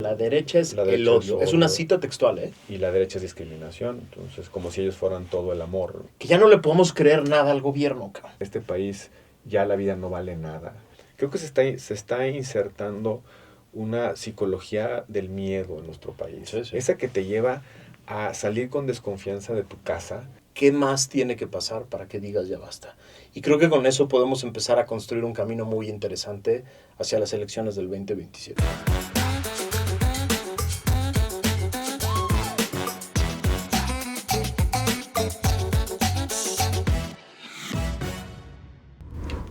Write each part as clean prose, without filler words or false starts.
la derecha es La derecha el es odio. Es una odio. cita textual, ¿eh? Y la derecha es discriminación, entonces como si ellos fueran todo el amor. Que ya no le podemos creer nada al gobierno, cabrón. Este país ya la vida no vale nada. Creo que se está insertando una psicología del miedo en nuestro país. Sí, sí. Esa que te lleva a salir con desconfianza de tu casa. ¿Qué más tiene que pasar para que digas ya basta? Y creo que con eso podemos empezar a construir un camino muy interesante hacia las elecciones del 2027.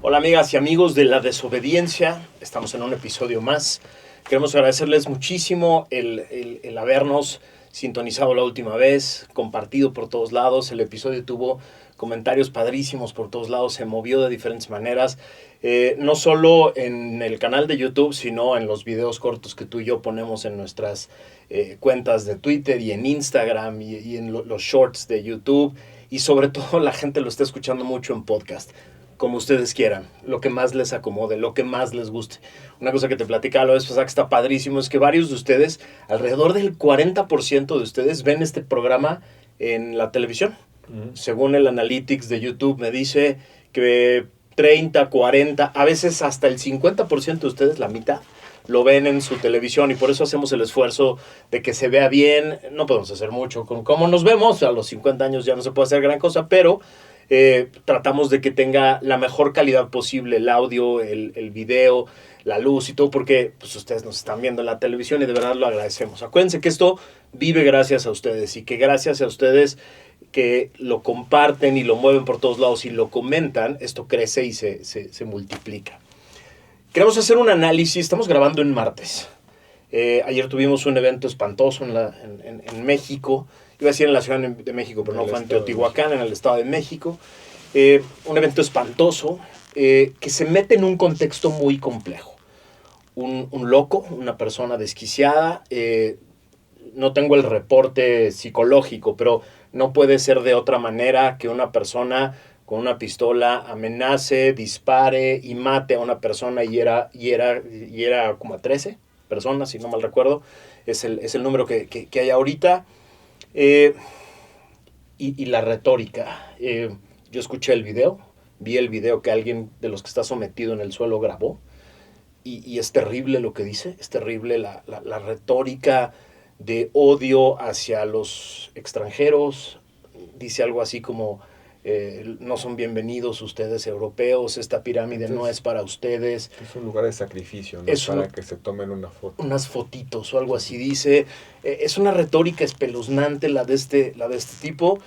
Hola amigas y amigos de La Desobediencia, estamos en un episodio más. Queremos agradecerles muchísimo el habernos sintonizado la última vez, compartido por todos lados. El episodio tuvo comentarios padrísimos por todos lados, se movió de diferentes maneras, no solo en el canal de YouTube, sino en los videos cortos que tú y yo ponemos en nuestras cuentas de Twitter y en Instagram y en los shorts de YouTube. Y sobre todo la gente lo está escuchando mucho en podcast, como ustedes quieran, lo que más les acomode, lo que más les guste. Una cosa que te platicaba la vez pasada que está padrísimo es que varios de ustedes, alrededor del 40% de ustedes ven este programa en la televisión. Según el Analytics de YouTube me dice que 30, 40, a veces hasta el 50% de ustedes, la mitad, lo ven en su televisión y por eso hacemos el esfuerzo de que se vea bien. No podemos hacer mucho con cómo nos vemos, a los 50 años ya no se puede hacer gran cosa, pero tratamos de que tenga la mejor calidad posible el audio, el video, la luz y todo, porque pues, ustedes nos están viendo en la televisión y de verdad lo agradecemos. Acuérdense que esto vive gracias a ustedes y que gracias a ustedes que lo comparten y lo mueven por todos lados y lo comentan, esto crece y se multiplica. Queremos hacer un análisis, estamos grabando en martes. Ayer tuvimos un evento espantoso en México. Iba a decir en la Ciudad de México, pero no fue en Teotihuacán, en el Estado de México. Un evento espantoso que se mete en un contexto muy complejo. Un loco, una persona desquiciada. No tengo el reporte psicológico, pero no puede ser de otra manera que una persona con una pistola amenace, dispare y mate a una persona y era como a 13 personas, si no mal recuerdo. Es el número que hay ahorita. Y la retórica. Yo escuché el video, vi el video que alguien de los que está sometido en el suelo grabó, y es terrible lo que dice, es terrible la retórica de odio hacia los extranjeros. Dice algo así como, no son bienvenidos ustedes europeos, esta pirámide entonces, no es para ustedes. Es un lugar de sacrificio, no es para que se tomen una foto. Unas fotitos o algo así dice. Es una retórica espeluznante la de este tipo.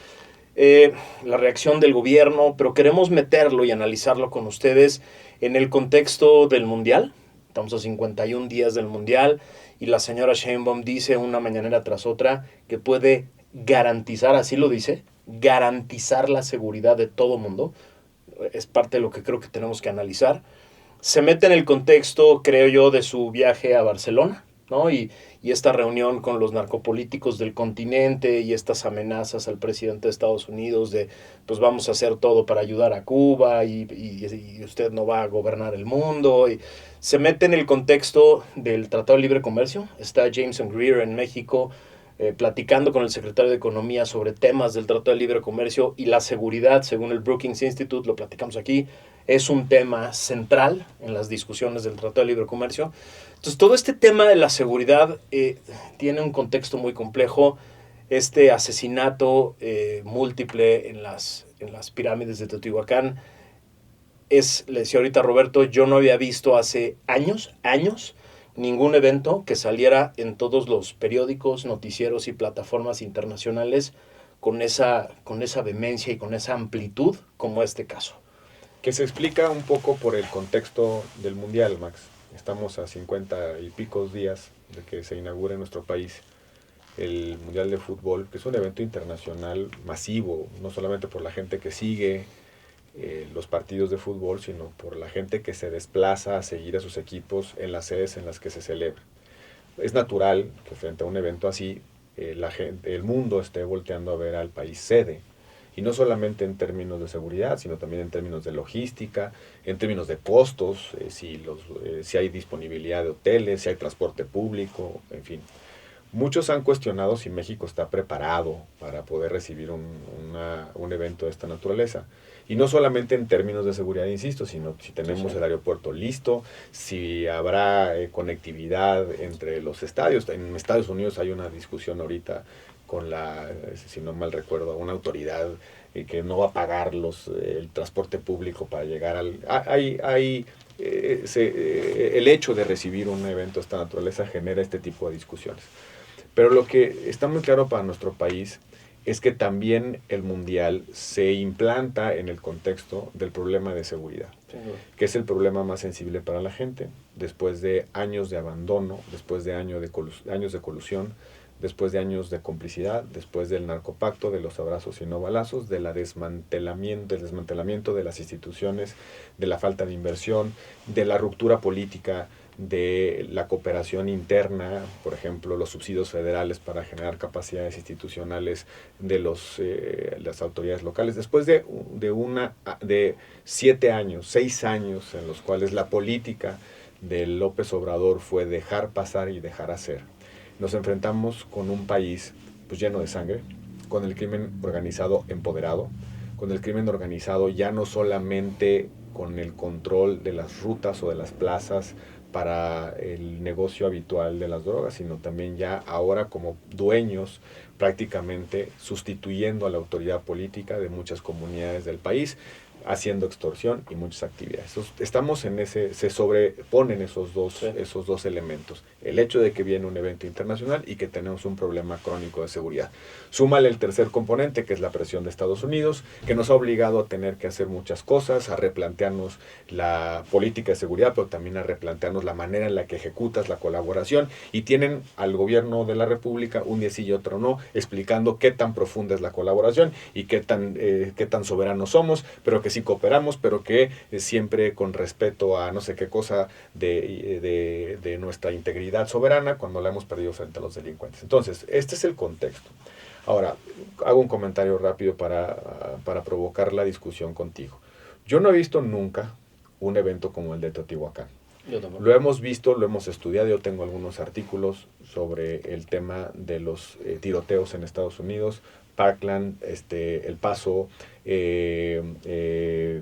La reacción del gobierno, pero queremos meterlo y analizarlo con ustedes en el contexto del Mundial. Estamos a 51 días del Mundial y la señora Sheinbaum dice una mañanera tras otra que puede garantizar, así lo dice, garantizar la seguridad de todo mundo. Es parte de lo que creo que tenemos que analizar. Se mete en el contexto, creo yo, de su viaje a Barcelona, ¿no? Y esta reunión con los narcopolíticos del continente y estas amenazas al presidente de Estados Unidos de, pues vamos a hacer todo para ayudar a Cuba y usted no va a gobernar el mundo. Y se mete en el contexto del Tratado de Libre Comercio. Está Jameson Greer en México platicando con el secretario de Economía sobre temas del Tratado de Libre Comercio y la seguridad, según el Brookings Institute, lo platicamos aquí, es un tema central en las discusiones del Tratado de Libre Comercio. Entonces, todo este tema de la seguridad tiene un contexto muy complejo. Este asesinato múltiple en las pirámides de Teotihuacán le decía ahorita a Roberto, yo no había visto hace años, ningún evento que saliera en todos los periódicos, noticieros y plataformas internacionales con esa vehemencia y con esa amplitud como este caso. Que se explica un poco por el contexto del Mundial, Max. Estamos a 50 y picos días de que se inaugure en nuestro país el Mundial de Fútbol, que es un evento internacional masivo, no solamente por la gente que sigue los partidos de fútbol, sino por la gente que se desplaza a seguir a sus equipos en las sedes en las que se celebra. Es natural que frente a un evento así, el mundo esté volteando a ver al país sede. Y no solamente en términos de seguridad, sino también en términos de logística, en términos de costos, si hay disponibilidad de hoteles, si hay transporte público, en fin. Muchos han cuestionado si México está preparado para poder recibir un evento de esta naturaleza. Y no solamente en términos de seguridad, insisto, sino si tenemos el aeropuerto listo, si habrá conectividad entre los estadios. En Estados Unidos hay una discusión ahorita con si no mal recuerdo, una autoridad que no va a pagar el transporte público para llegar el hecho de recibir un evento de esta naturaleza genera este tipo de discusiones. Pero lo que está muy claro para nuestro país es que también el Mundial se implanta en el contexto del problema de seguridad, que es el problema más sensible para la gente, después de años de abandono, después de años de colusión, después de años de complicidad, después del narcopacto, de los abrazos y no balazos, del desmantelamiento de las instituciones, de la falta de inversión, de la ruptura política, de la cooperación interna, por ejemplo, los subsidios federales para generar capacidades institucionales de las autoridades locales. Después de 7 años, 6 años en los cuales la política de López Obrador fue dejar pasar y dejar hacer, nos enfrentamos con un país pues, lleno de sangre, con el crimen organizado empoderado, con el crimen organizado ya no solamente con el control de las rutas o de las plazas para el negocio habitual de las drogas, sino también ya ahora como dueños prácticamente sustituyendo a la autoridad política de muchas comunidades del país, haciendo extorsión y muchas actividades. Entonces, estamos se sobreponen esos dos elementos. El hecho de que viene un evento internacional y que tenemos un problema crónico de seguridad. Súmale el tercer componente, que es la presión de Estados Unidos, que nos ha obligado a tener que hacer muchas cosas, a replantearnos la política de seguridad, pero también a replantearnos la manera en la que ejecutas la colaboración, y tienen al gobierno de la República un día sí y otro no, explicando qué tan profunda es la colaboración y qué tan soberanos somos, pero que sí cooperamos, pero que siempre con respeto a no sé qué cosa de nuestra integridad soberana cuando la hemos perdido frente a los delincuentes. Entonces, este es el contexto. Ahora, hago un comentario rápido para provocar la discusión contigo. Yo no he visto nunca un evento como el de Teotihuacán. Lo hemos visto, lo hemos estudiado, yo tengo algunos artículos sobre el tema de los tiroteos en Estados Unidos, Parkland, El Paso,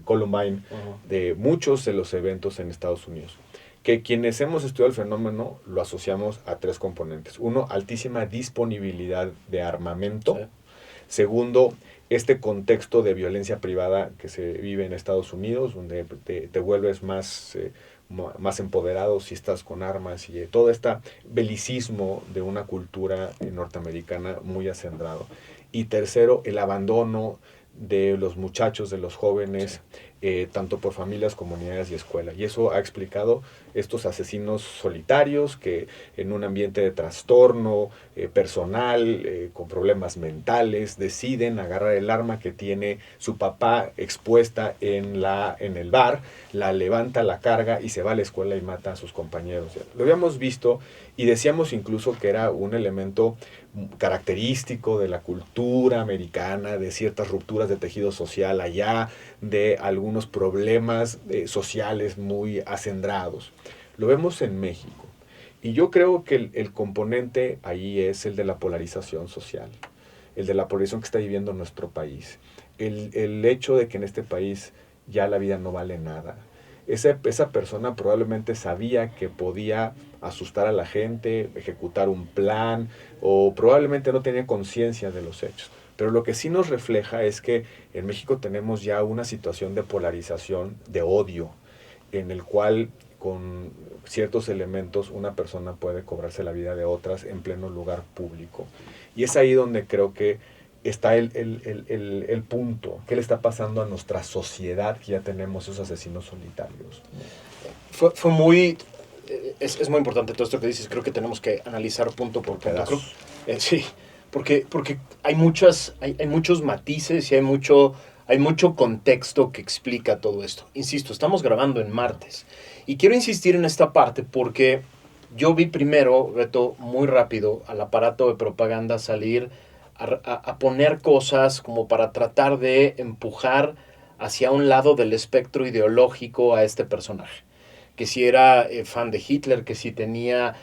Columbine, de muchos de los eventos en Estados Unidos. Que quienes hemos estudiado el fenómeno lo asociamos a 3 componentes. Uno, altísima disponibilidad de armamento. Sí. Segundo, este contexto de violencia privada que se vive en Estados Unidos, donde te vuelves más empoderado si estás con armas, y todo este belicismo de una cultura norteamericana muy acendrado. Y tercero, el abandono de los muchachos, de los jóvenes, tanto por familias, comunidades y escuela. Y eso ha explicado estos asesinos solitarios que en un ambiente de trastorno personal, con problemas mentales, deciden agarrar el arma que tiene su papá expuesta en el bar, la levanta, la carga y se va a la escuela y mata a sus compañeros. Lo habíamos visto y decíamos incluso que era un elemento característico de la cultura americana, de ciertas rupturas de tejido social allá, de algunos problemas sociales muy acendrados. Lo vemos en México. Y yo creo que el componente ahí es el de la polarización social, el de la polarización que está viviendo nuestro país. El hecho de que en este país ya la vida no vale nada. Esa persona probablemente sabía que podía asustar a la gente, ejecutar un plan, o probablemente no tenía conciencia de los hechos. Pero lo que sí nos refleja es que en México tenemos ya una situación de polarización, de odio, en el cual con ciertos elementos una persona puede cobrarse la vida de otras en pleno lugar público. Y es ahí donde creo que está el punto. ¿Qué le está pasando a nuestra sociedad que ya tenemos esos asesinos solitarios? Fue muy... Es muy importante todo esto que dices. Creo que tenemos que analizar punto por punto. Sí, porque hay muchos matices y hay mucho contexto que explica todo esto. Insisto, estamos grabando en martes. Y quiero insistir en esta parte porque yo vi primero, Beto, muy rápido al aparato de propaganda salir a poner cosas como para tratar de empujar hacia un lado del espectro ideológico a este personaje. Que si era fan de Hitler, que si tenía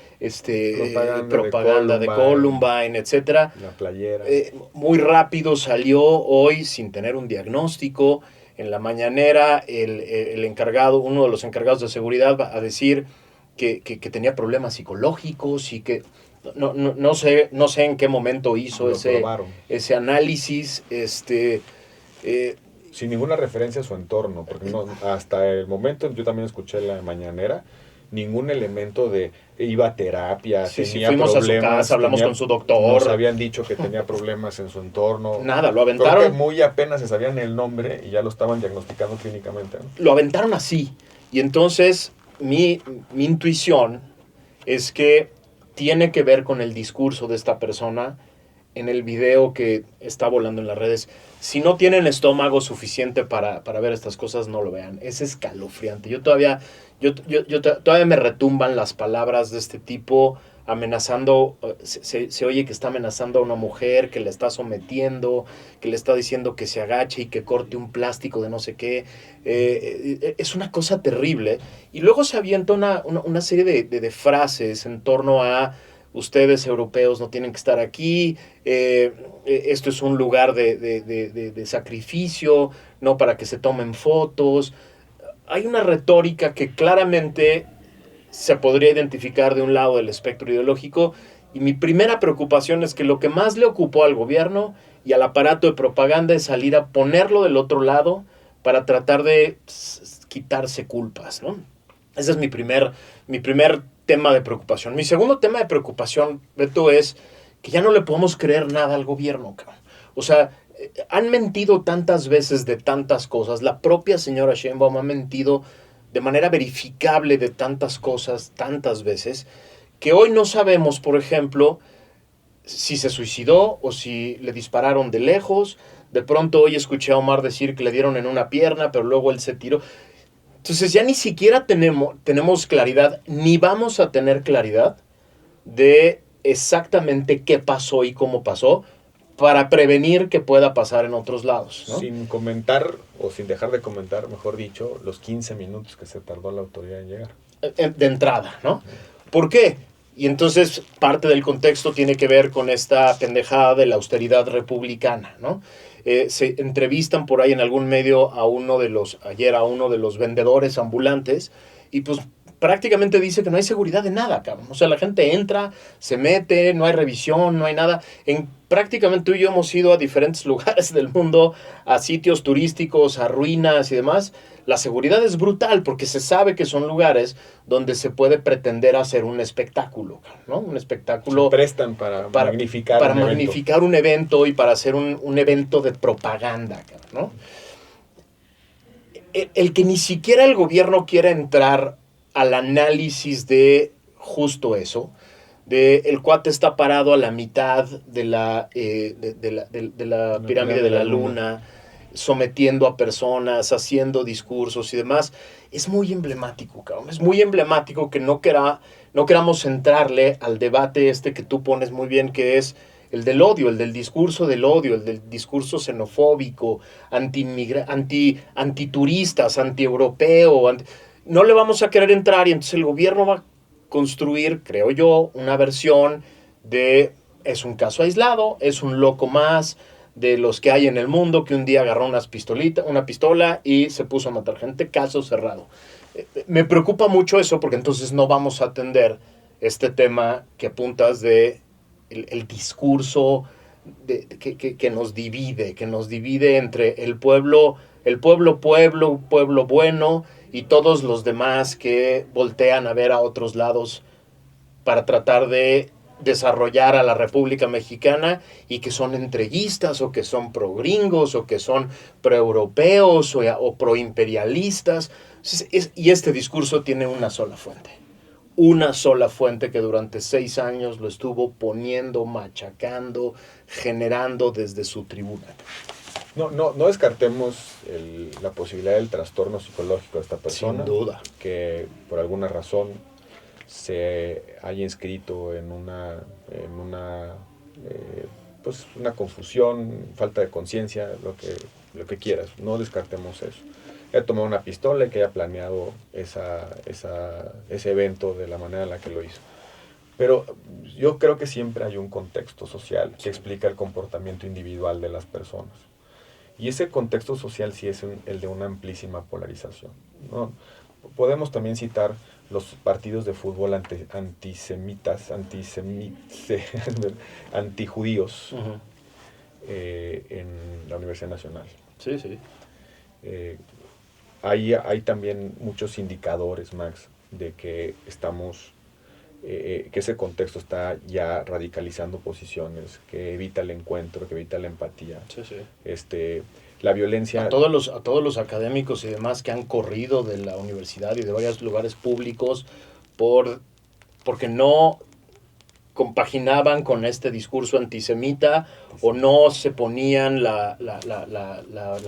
propaganda de Columbine, etc. La playera. Muy rápido salió hoy, sin tener un diagnóstico, en la mañanera el encargado, uno de los encargados de seguridad va a decir que tenía problemas psicológicos y que no sé en qué momento hizo ese análisis. Sin ninguna referencia a su entorno, porque hasta el momento yo también escuché la mañanera, ningún elemento de iba a terapia, tenía fuimos problemas, a su casa, hablamos con su doctor. Nos habían dicho que tenía problemas en su entorno. Nada, lo aventaron. Creo que muy apenas se sabían el nombre y ya lo estaban diagnosticando clínicamente, ¿no? Lo aventaron así. Y entonces mi intuición es que tiene que ver con el discurso de esta persona en el video que está volando en las redes. Si no tienen estómago suficiente para ver estas cosas, no lo vean. Es escalofriante. Yo todavía me retumban las palabras de este tipo amenazando. Se oye que está amenazando a una mujer, que le está sometiendo, que le está diciendo que se agache y que corte un plástico de no sé qué. Es una cosa terrible. Y luego se avienta una serie de frases en torno a: ustedes europeos no tienen que estar aquí, esto es un lugar de sacrificio, no para que se tomen fotos. Hay una retórica que claramente se podría identificar de un lado del espectro ideológico, y mi primera preocupación es que lo que más le ocupó al gobierno y al aparato de propaganda es salir a ponerlo del otro lado para tratar de quitarse culpas, ¿no? Ese es mi primer tema de preocupación. Mi segundo tema de preocupación, Beto, es que ya no le podemos creer nada al gobierno, cabrón. O sea, han mentido tantas veces de tantas cosas. La propia señora Sheinbaum ha mentido de manera verificable de tantas cosas, tantas veces, que hoy no sabemos, por ejemplo, si se suicidó o si le dispararon de lejos. De pronto hoy escuché a Omar decir que le dieron en una pierna, pero luego él se tiró. Entonces ya ni siquiera tenemos claridad, ni vamos a tener claridad de exactamente qué pasó y cómo pasó para prevenir que pueda pasar en otros lados, ¿no? Sin comentar, o sin dejar de comentar, mejor dicho, los 15 minutos que se tardó la autoridad en llegar. De entrada, ¿no? ¿Por qué? Y entonces parte del contexto tiene que ver con esta pendejada de la austeridad republicana, ¿no? Se entrevistan por ahí en algún medio ayer a uno de los vendedores ambulantes, y pues prácticamente dice que no hay seguridad de nada, cabrón. O sea, la gente entra, se mete, no hay revisión, no hay nada. Prácticamente tú y yo hemos ido a diferentes lugares del mundo, a sitios turísticos, a ruinas y demás. La seguridad es brutal porque se sabe que son lugares donde se puede pretender hacer un espectáculo, ¿no? Un espectáculo. Se prestan para magnificar un evento y para hacer un evento de propaganda, ¿no? El que ni siquiera el gobierno quiera entrar al análisis de justo eso, de el cuate está parado a la mitad de la pirámide de la luna, sometiendo a personas, haciendo discursos y demás, es muy emblemático, cabrón. Es muy emblemático que no queramos entrarle al debate que tú pones muy bien, que es el del odio, el del discurso del odio, el del discurso xenofóbico, antituristas, antieuropeo. No le vamos a querer entrar, y entonces el gobierno va a construir, creo yo, una versión de es un caso aislado, es un loco más de los que hay en el mundo que un día agarró una pistola y se puso a matar gente, caso cerrado. Me preocupa mucho eso, porque entonces no vamos a atender este tema que apuntas de el discurso que nos divide entre el pueblo bueno y todos los demás que voltean a ver a otros lados para tratar de desarrollar a la República Mexicana, y que son entreguistas o que son pro-gringos o que son pro-europeos o pro-imperialistas. Y este discurso tiene una sola fuente que durante 6 años lo estuvo poniendo, machacando, generando desde su tribuna. No descartemos la posibilidad del trastorno psicológico de esta persona. Sin duda. Que por alguna razón se haya inscrito en una pues una confusión, falta de conciencia, lo que quieras. No descartemos eso. Que haya tomado una pistola y que haya planeado ese evento de la manera en la que lo hizo. Pero yo creo que siempre hay un contexto social que explica el comportamiento individual de las personas. Y ese contexto social sí es el de una amplísima polarización, ¿no? Podemos también citar los partidos de fútbol antisemitas, antijudíos, Uh-huh. En la Universidad Nacional. Sí, sí. Hay también muchos indicadores, Max, de que que ese contexto está ya radicalizando posiciones, que evita el encuentro, que evita la empatía. Sí, sí. La violencia... A todos los académicos y demás que han corrido de la universidad y de varios lugares públicos porque no compaginaban con este discurso antisemita o no se ponían la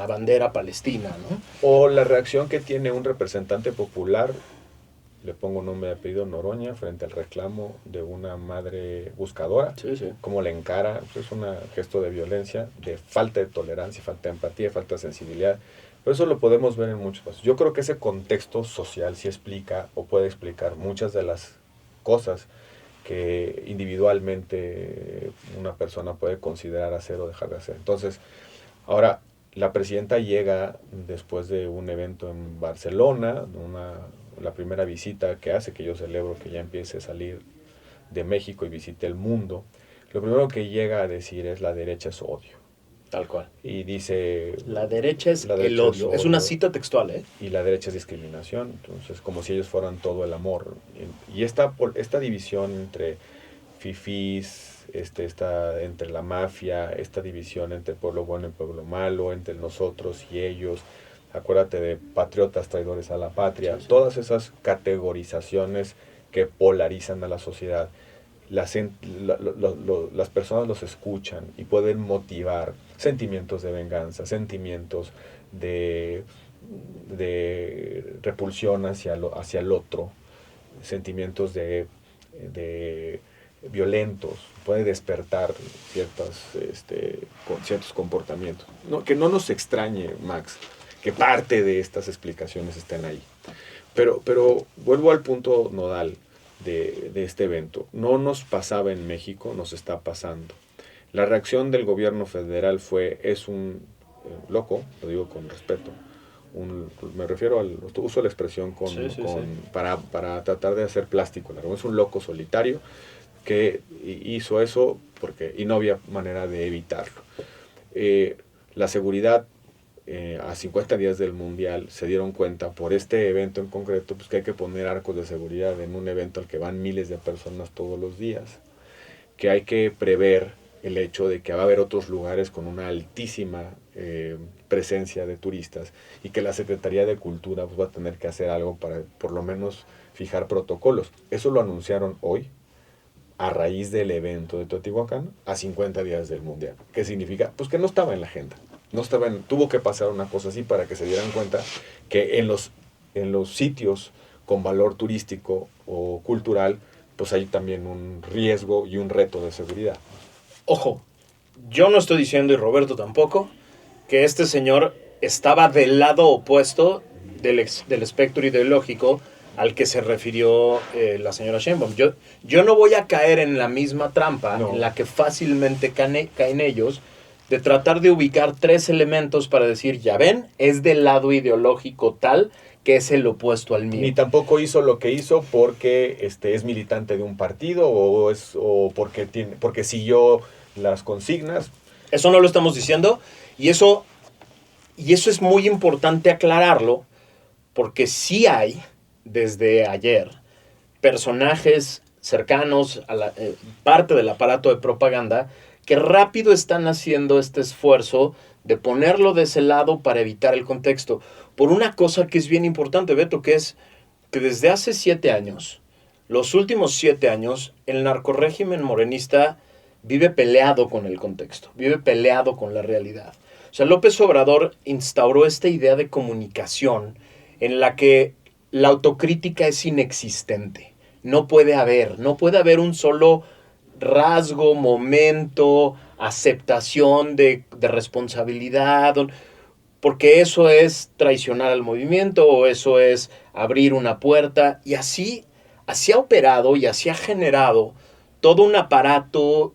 bandera palestina, ¿no? O la reacción que tiene un representante popular, le pongo nombre y apellido, Noroña, frente al reclamo de una madre buscadora. Sí, sí. Cómo le encara, pues es un gesto de violencia, de falta de tolerancia, falta de empatía, falta de sensibilidad. Pero eso lo podemos ver en muchos casos. Yo creo que ese contexto social sí explica o puede explicar muchas de las cosas que individualmente una persona puede considerar hacer o dejar de hacer. Entonces, ahora, la presidenta llega después de un evento en Barcelona, la primera visita que hace, que yo celebro que ya empiece a salir de México y visite el mundo. Lo primero que llega a decir es: la derecha es odio. Tal cual. Y dice... La derecha es el odio. Es una cita textual, ¿eh? Y la derecha es discriminación. Entonces, como si ellos fueran todo el amor. Y esta división entre fifís, entre la mafia, esta división entre el pueblo bueno y el pueblo malo, entre nosotros y ellos, acuérdate de patriotas traidores a la patria, sí, sí. Todas esas categorizaciones que polarizan a la sociedad, las personas los escuchan y pueden motivar sentimientos de venganza, sentimientos de repulsión hacia el otro, sentimientos de violentos, puede despertar ciertos comportamientos. Que no nos extrañe, Max, que parte de estas explicaciones estén ahí. Pero vuelvo al punto nodal de este evento. No nos pasaba en México, nos está pasando. La reacción del gobierno federal es un loco, lo digo con respeto. Me refiero uso la expresión para tratar de hacer plástico. Es un loco solitario que hizo eso y no había manera de evitarlo. La seguridad, a 50 días del Mundial, se dieron cuenta por este evento en concreto, pues que hay que poner arcos de seguridad en un evento al que van miles de personas todos los días, que hay que prever el hecho de que va a haber otros lugares con una altísima presencia de turistas y que la Secretaría de Cultura pues, va a tener que hacer algo para por lo menos fijar protocolos. Eso lo anunciaron hoy, a raíz del evento de Teotihuacán, a 50 días del Mundial. ¿Qué significa? Pues que no estaba en la agenda. Tuvo que pasar una cosa así para que se dieran cuenta que en los sitios con valor turístico o cultural, pues hay también un riesgo y un reto de seguridad. Ojo, yo no estoy diciendo, y Roberto tampoco, que este señor estaba del lado opuesto del espectro ideológico al que se refirió la señora Sheinbaum. Yo no voy a caer en la misma trampa en la que fácilmente caen ellos, de tratar de ubicar tres elementos para decir, ya ven, es del lado ideológico tal que es el opuesto al mío. Ni tampoco hizo lo que hizo porque es militante de un partido o porque siguió las consignas. Eso no lo estamos diciendo, y eso es muy importante aclararlo, porque sí hay, desde ayer, personajes cercanos a parte del aparato de propaganda que rápido están haciendo este esfuerzo de ponerlo de ese lado para evitar el contexto. Por una cosa que es bien importante, Beto, que es que desde hace 7 años, los últimos 7 años, el narcorrégimen morenista vive peleado con el contexto, vive peleado con la realidad. O sea, López Obrador instauró esta idea de comunicación en la que la autocrítica es inexistente. No puede haber un solo rasgo, momento, aceptación de responsabilidad, porque eso es traicionar al movimiento o eso es abrir una puerta. Y así ha operado y así ha generado todo un aparato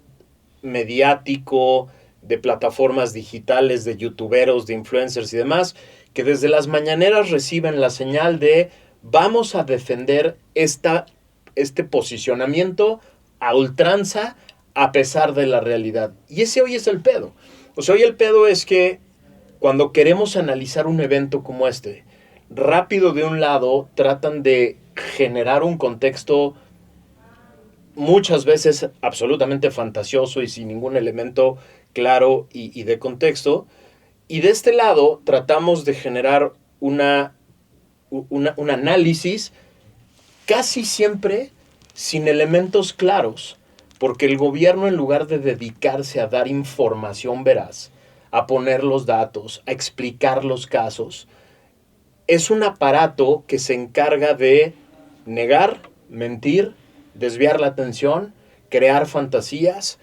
mediático, de plataformas digitales, de youtuberos, de influencers y demás, que desde las mañaneras reciben la señal de vamos a defender este posicionamiento a ultranza a pesar de la realidad. Y ese hoy es el pedo. O sea, hoy el pedo es que cuando queremos analizar un evento como este, rápido de un lado tratan de generar un contexto muchas veces absolutamente fantasioso y sin ningún elemento claro y de contexto. Y de este lado tratamos de generar un análisis casi siempre sin elementos claros, porque el gobierno, en lugar de dedicarse a dar información veraz, a poner los datos, a explicar los casos, es un aparato que se encarga de negar, mentir, desviar la atención, crear fantasías,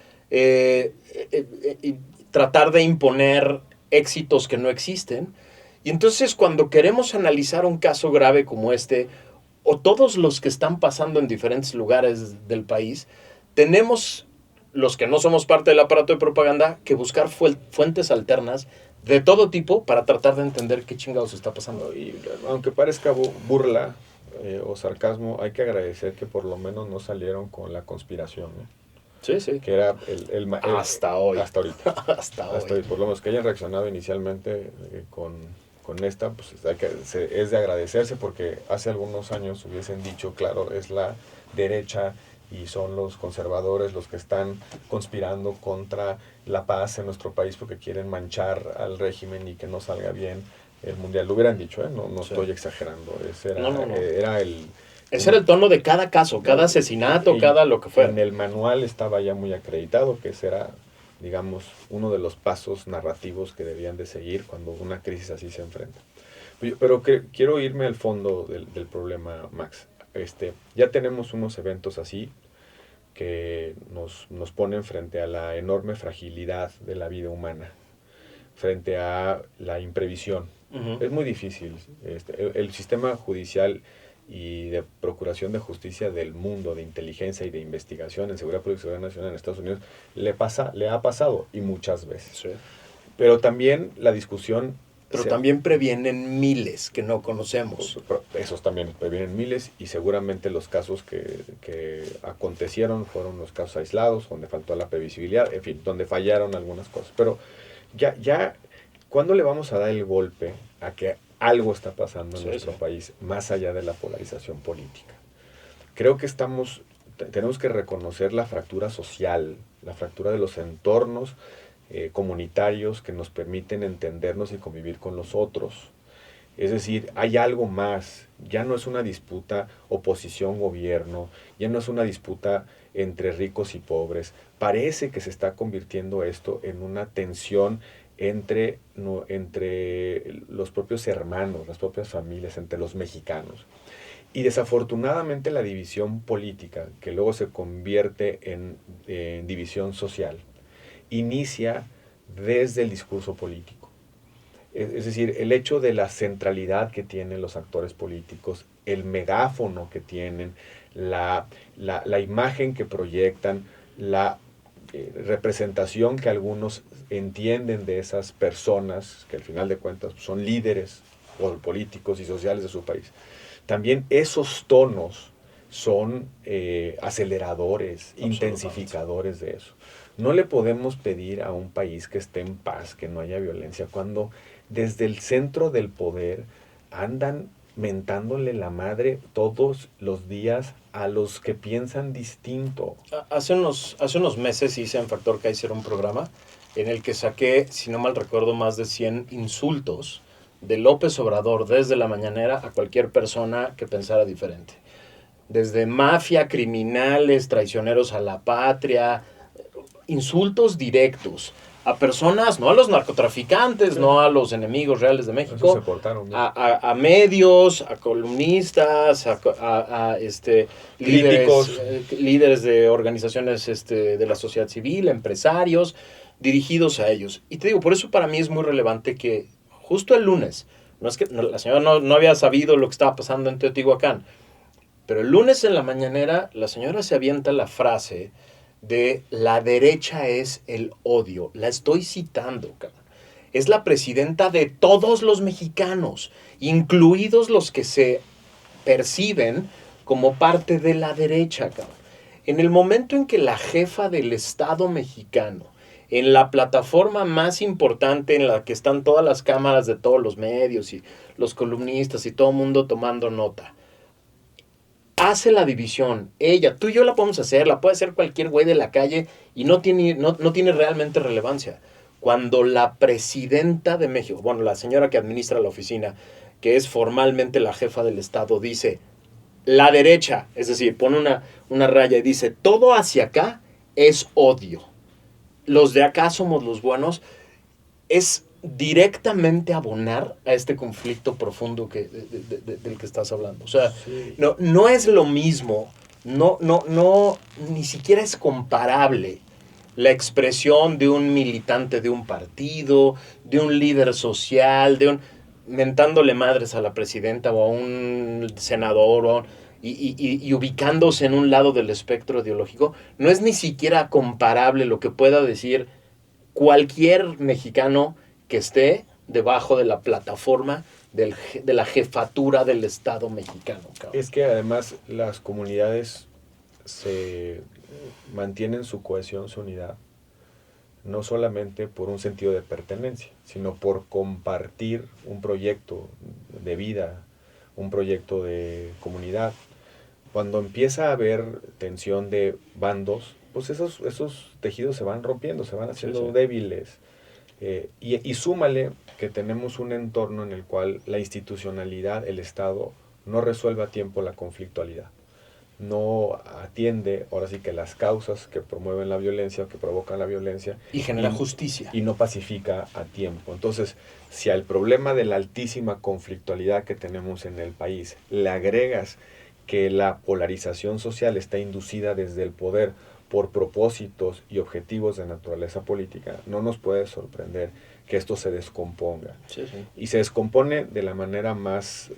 tratar de imponer éxitos que no existen. Y entonces, cuando queremos analizar un caso grave como este, o todos los que están pasando en diferentes lugares del país, tenemos, los que no somos parte del aparato de propaganda, que buscar fuentes alternas de todo tipo para tratar de entender qué chingados está pasando. Y aunque parezca burla o sarcasmo, hay que agradecer que por lo menos no salieron con la conspiración, ¿no? Sí, sí. Que era hasta hoy. Hasta ahorita. hasta hoy. Por lo menos que hayan reaccionado inicialmente con esta, pues es de agradecerse, porque hace algunos años hubiesen dicho, claro, es la derecha y son los conservadores los que están conspirando contra la paz en nuestro país porque quieren manchar al régimen y que no salga bien el mundial. Lo hubieran dicho, no sí. Estoy exagerando. Ese era, no. Ese era el tono de cada caso, cada asesinato, cada lo que fuera. En el manual estaba ya muy acreditado que ese era, digamos, uno de los pasos narrativos que debían de seguir cuando una crisis así se enfrenta. Pero quiero irme al fondo del problema, Max. Ya tenemos unos eventos así que nos ponen frente a la enorme fragilidad de la vida humana, frente a la imprevisión. Uh-huh. Es muy difícil. El sistema judicial y de procuración de justicia del mundo, de inteligencia y de investigación en seguridad pública y seguridad nacional en Estados Unidos, le ha pasado, y muchas veces. Sí. Pero también la discusión... Pero también previenen miles que no conocemos. Esos también previenen miles, y seguramente los casos que acontecieron fueron los casos aislados, donde faltó la previsibilidad, en fin, donde fallaron algunas cosas. Pero ya ¿cuándo le vamos a dar el golpe a que algo está pasando en nuestro país, más allá de la polarización política? Creo que tenemos que reconocer la fractura social, la fractura de los entornos comunitarios que nos permiten entendernos y convivir con los otros. Es decir, hay algo más. Ya no es una disputa oposición-gobierno, ya no es una disputa entre ricos y pobres. Parece que se está convirtiendo esto en una tensión entre los propios hermanos, las propias familias, entre los mexicanos. Y desafortunadamente la división política, que luego se convierte en división social, inicia desde el discurso político. Es decir, el hecho de la centralidad que tienen los actores políticos, el megáfono que tienen, la imagen que proyectan, la representación que algunos entienden de esas personas, que al final de cuentas son líderes políticos y sociales de su país. También esos tonos son aceleradores, intensificadores de eso. No le podemos pedir a un país que esté en paz, que no haya violencia, cuando desde el centro del poder andan mentándole la madre todos los días a los que piensan distinto. Hace unos meses hice en Factor Kaiser un programa en el que saqué, si no mal recuerdo, más de 100 insultos de López Obrador desde la mañanera a cualquier persona que pensara diferente. Desde mafia, criminales, traicioneros a la patria, insultos directos a personas, no a los narcotraficantes, no a los enemigos reales de México, Eso se portaron bien. a medios, a columnistas, Críticos. líderes de organizaciones de la sociedad civil, empresarios, dirigidos a ellos. Y te digo, por eso para mí es muy relevante que justo el lunes, no es que la señora no había sabido lo que estaba pasando en Teotihuacán, pero el lunes en la mañanera la señora se avienta la frase de la derecha es el odio. La estoy citando, cabrón. Es la presidenta de todos los mexicanos, incluidos los que se perciben como parte de la derecha, cabrón. En el momento en que la jefa del Estado mexicano, en la plataforma más importante en la que están todas las cámaras de todos los medios y los columnistas y todo el mundo tomando nota, hace la división. Ella, tú y yo la podemos hacer, la puede hacer cualquier güey de la calle y no tiene realmente relevancia. Cuando la presidenta de México, bueno, la señora que administra la oficina, que es formalmente la jefa del Estado, dice, la derecha, es decir, pone una raya y dice, todo hacia acá es odio. Los de acá somos los buenos, es directamente abonar a este conflicto profundo del que estás hablando. O sea, sí. no es lo mismo, ni siquiera es comparable la expresión de un militante de un partido, de un líder social, mentándole madres a la presidenta o a un senador y ubicándose en un lado del espectro ideológico. No es ni siquiera comparable lo que pueda decir cualquier mexicano que esté debajo de la plataforma de la jefatura del Estado mexicano. Cabrón. Es que además las comunidades se mantienen su cohesión, su unidad, no solamente por un sentido de pertenencia, sino por compartir un proyecto de vida, un proyecto de comunidad. Cuando empieza a haber tensión de bandos, pues esos tejidos se van rompiendo, se van haciendo débiles. Y súmale que tenemos un entorno en el cual la institucionalidad, el Estado, no resuelve a tiempo la conflictualidad. No atiende, ahora sí que las causas que promueven la violencia o que provocan la violencia. Y genera justicia. Y no pacifica a tiempo. Entonces, si al problema de la altísima conflictualidad que tenemos en el país le agregas que la polarización social está inducida desde el poder por propósitos y objetivos de naturaleza política, no nos puede sorprender que esto se descomponga. Sí, sí. Y se descompone de la manera más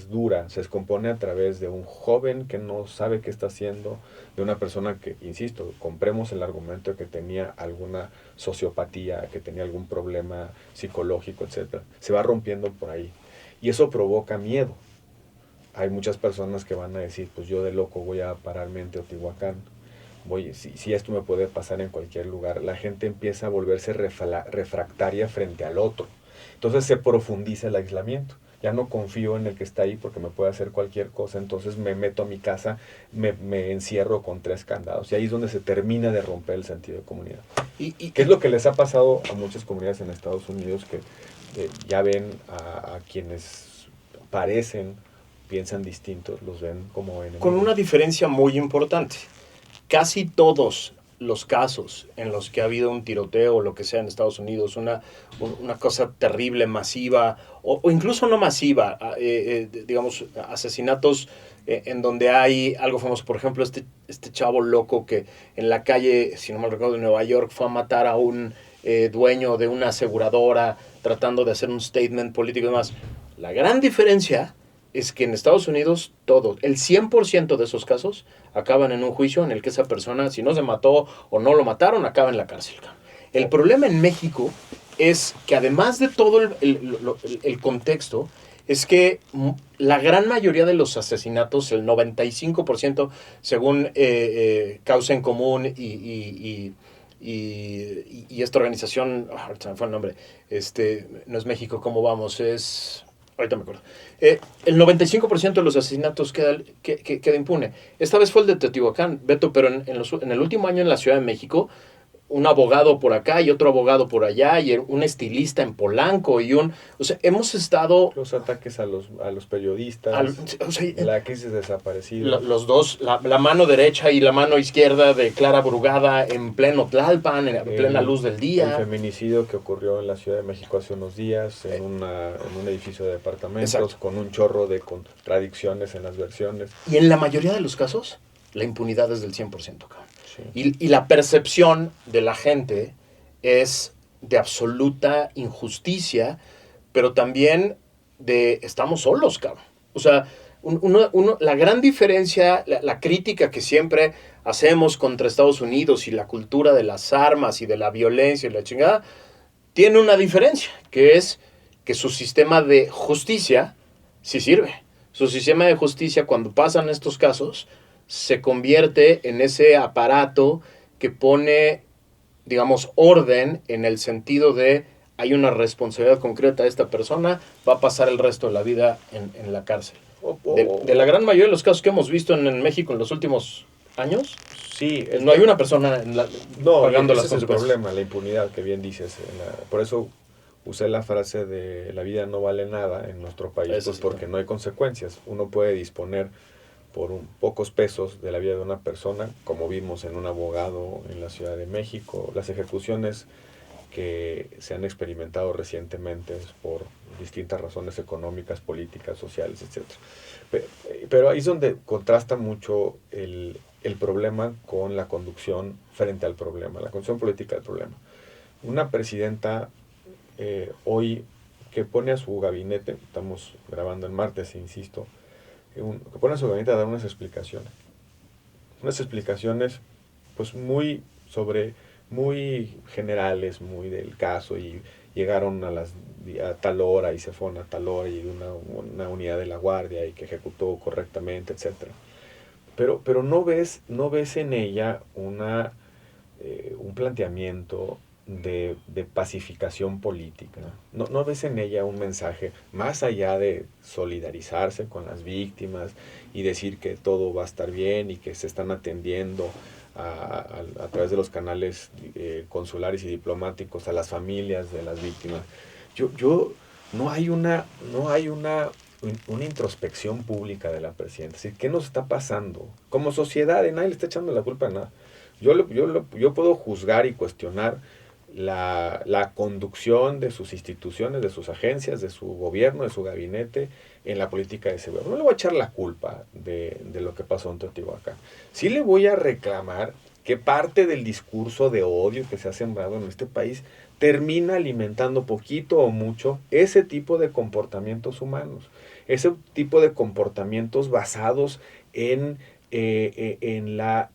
dura, se descompone a través de un joven que no sabe qué está haciendo, de una persona que, insisto, compremos el argumento de que tenía alguna sociopatía, que tenía algún problema psicológico, etc. Se va rompiendo por ahí. Y eso provoca miedo. Hay muchas personas que van a decir, pues yo de loco voy a pararme en Teotihuacán, si esto me puede pasar en cualquier lugar. La gente empieza a volverse refractaria frente al otro. Entonces se profundiza el aislamiento. Ya no confío en el que está ahí porque me puede hacer cualquier cosa, entonces me meto a mi casa, me encierro con 3 candados. Y ahí es donde se termina de romper el sentido de comunidad. ¿Qué es lo que les ha pasado a muchas comunidades en Estados Unidos que ya ven a quienes piensan distintos, los ven como enemigos? Con una diferencia muy importante. Casi todos los casos en los que ha habido un tiroteo o lo que sea en Estados Unidos, una cosa terrible, masiva, o incluso no masiva, digamos, asesinatos en donde hay algo famoso, por ejemplo, este chavo loco que en la calle, si no mal recuerdo, de Nueva York, fue a matar a un dueño de una aseguradora tratando de hacer un statement político y demás. La gran diferencia es que en Estados Unidos el 100% de esos casos acaban en un juicio en el que esa persona, si no se mató o no lo mataron, acaba en la cárcel. El problema en México es que además de todo el contexto, es que la gran mayoría de los asesinatos, el 95%, según Causa en Común y esta organización, ahorita me fue el nombre, no es México, ¿cómo vamos? Ahorita me acuerdo. El 95% de los asesinatos queda impune. Esta vez fue el de Teotihuacán, Beto, pero en el último año en la Ciudad de México, un abogado por acá y otro abogado por allá y un estilista en Polanco y o sea, hemos estado... Los ataques a los periodistas, o sea, la crisis desaparecidos. Los dos, la mano derecha y la mano izquierda de Clara Brugada en pleno Tlalpan, en plena luz del día. El feminicidio que ocurrió en la Ciudad de México hace unos días, en un edificio de departamentos, exacto, con un chorro de contradicciones en las versiones. Y en la mayoría de los casos, la impunidad es del 100%, cabrón. Sí. Y la percepción de la gente es de absoluta injusticia, pero también de estamos solos, cabrón. O sea, la gran diferencia, la crítica que siempre hacemos contra Estados Unidos y la cultura de las armas y de la violencia y la chingada, tiene una diferencia, que es que su sistema de justicia sí sirve. Su sistema de justicia, cuando pasan estos casos, se convierte en ese aparato que pone, digamos, orden en el sentido de hay una responsabilidad concreta de esta persona, va a pasar el resto de la vida en la cárcel. De la gran mayoría de los casos que hemos visto en México en los últimos años, sí, no hay una persona pagando las consecuencias. Ese es el problema, la impunidad que bien dices. Por eso usé la frase de la vida no vale nada en nuestro país, pues porque no hay consecuencias. Uno puede disponer por pocos pesos de la vida de una persona, como vimos en un abogado en la Ciudad de México, las ejecuciones que se han experimentado recientemente por distintas razones económicas, políticas, sociales, etc. Pero ahí es donde contrasta mucho el problema con la conducción frente al problema, la conducción política del problema. Una presidenta hoy que pone a su gabinete, estamos grabando el martes, insisto, que pone a su gabinete a dar unas explicaciones pues muy generales, muy del caso, y llegaron a tal hora y se fueron a tal hora y una unidad de la guardia y que ejecutó correctamente, etc. Pero no ves en ella un planteamiento de pacificación política. No ves en ella un mensaje más allá de solidarizarse con las víctimas y decir que todo va a estar bien y que se están atendiendo a través de los canales consulares y diplomáticos a las familias de las víctimas. No hay una introspección pública de la presidenta. Es decir, ¿qué nos está pasando? Como sociedad, nadie le está echando la culpa a nada. Yo puedo juzgar y cuestionar la conducción de sus instituciones, de sus agencias, de su gobierno, de su gabinete en la política de seguridad. No le voy a echar la culpa de lo que pasó en Teotihuacán. Sí le voy a reclamar que parte del discurso de odio que se ha sembrado en este país termina alimentando poquito o mucho ese tipo de comportamientos humanos, ese tipo de comportamientos basados en la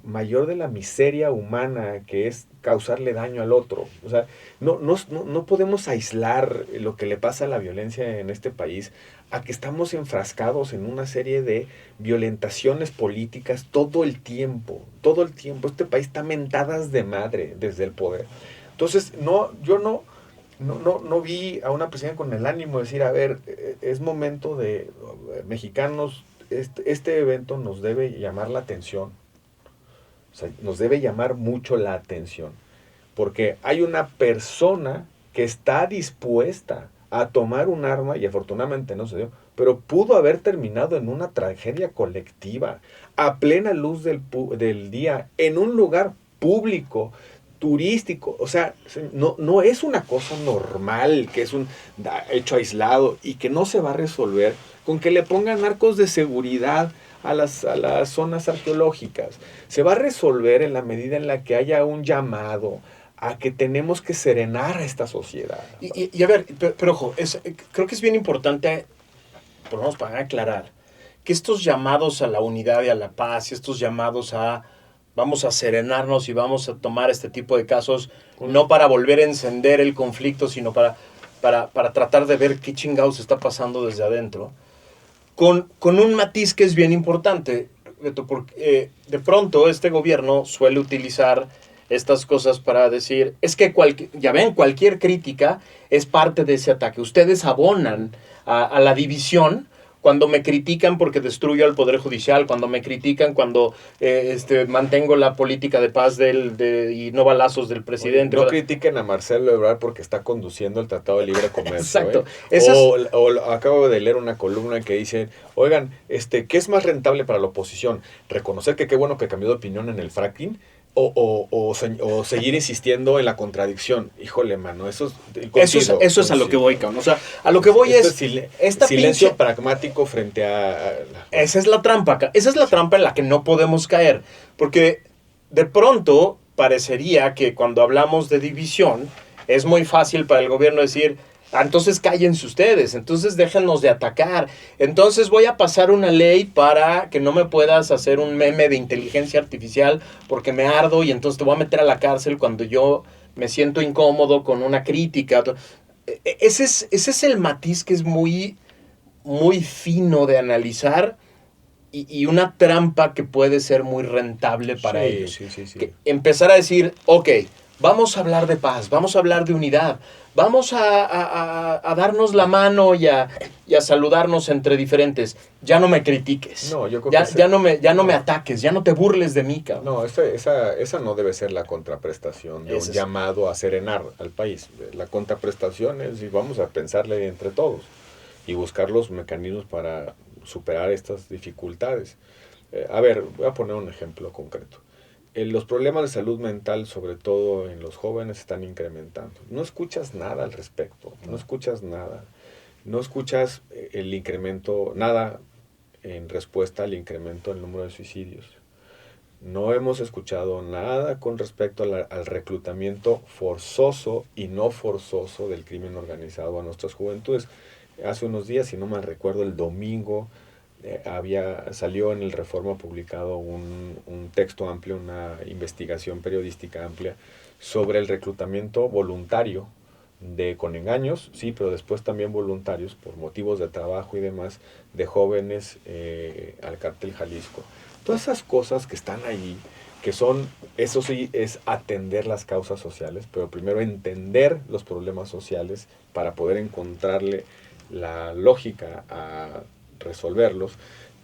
mayor de la miseria humana, que es causarle daño al otro. O sea, no podemos aislar lo que le pasa a la violencia en este país a que estamos enfrascados en una serie de violentaciones políticas todo el tiempo. Este país está mentadas de madre desde el poder. Entonces, yo no vi a una presidenta con el ánimo de decir, a ver, es momento de mexicanos. Este evento nos debe llamar la atención, o sea, nos debe llamar mucho la atención, porque hay una persona que está dispuesta a tomar un arma, y afortunadamente no se dio, pero pudo haber terminado en una tragedia colectiva, a plena luz del día, en un lugar público, turístico. O sea, no es una cosa normal, que es un hecho aislado y que no se va a resolver con que le pongan narcos de seguridad a las zonas arqueológicas. Se va a resolver en la medida en la que haya un llamado a que tenemos que serenar a esta sociedad. Y a ver, pero ojo, creo que es bien importante, por lo menos para aclarar, que estos llamados a la unidad y a la paz, estos llamados a vamos a serenarnos y vamos a tomar este tipo de casos, no para volver a encender el conflicto, sino para tratar de ver qué chingados está pasando desde adentro, con un matiz que es bien importante, Beto, porque de pronto este gobierno suele utilizar estas cosas para decir, es que ya ven, cualquier crítica es parte de ese ataque. Ustedes abonan a la división cuando me critican porque destruyo al Poder Judicial, cuando me critican cuando mantengo la política de paz y no balazos del presidente. Oye, no critiquen a Marcelo Ebrard porque está conduciendo el Tratado de Libre Comercio. Exacto. O acabo de leer una columna que dice, oigan, ¿qué es más rentable para la oposición? ¿Reconocer que qué bueno que cambió de opinión en el fracking? O seguir insistiendo en la contradicción. Híjole, mano, eso es a lo que voy, cabrón. O sea, a lo que voy silencio pragmático frente a... Esa es la trampa, esa es la trampa en la que no podemos caer. Porque de pronto parecería que cuando hablamos de división, es muy fácil para el gobierno decir... entonces cállense ustedes, entonces déjenos de atacar, entonces voy a pasar una ley para que no me puedas hacer un meme de inteligencia artificial porque me ardo y entonces te voy a meter a la cárcel cuando yo me siento incómodo con una crítica. Ese es el matiz que es muy, muy fino de analizar y una trampa que puede ser muy rentable para ellos. Sí. Empezar a decir, ok, vamos a hablar de paz, vamos a hablar de unidad, vamos a darnos la mano y a saludarnos entre diferentes. Ya no me critiques. No, yo creo ya no me ataques, ya no te burles de mí, cabrón. No, esa no debe ser la contraprestación de un llamado a serenar al país. La contraprestación es, y vamos a pensarle entre todos y buscar los mecanismos para superar estas dificultades. A ver, voy a poner un ejemplo concreto. Los problemas de salud mental, sobre todo en los jóvenes, están incrementando. No escuchas nada al respecto, no escuchas nada. No escuchas el incremento, nada en respuesta al incremento del número de suicidios. No hemos escuchado nada con respecto al reclutamiento forzoso y no forzoso del crimen organizado a nuestras juventudes. Hace unos días, si no mal recuerdo, el domingo, salió en el Reforma publicado un texto amplio, una investigación periodística amplia sobre el reclutamiento voluntario con engaños, sí, pero después también voluntarios por motivos de trabajo y demás, de jóvenes al cártel Jalisco. Todas esas cosas que están ahí, que son, eso sí, es atender las causas sociales, pero primero entender los problemas sociales para poder encontrarle la lógica a resolverlos.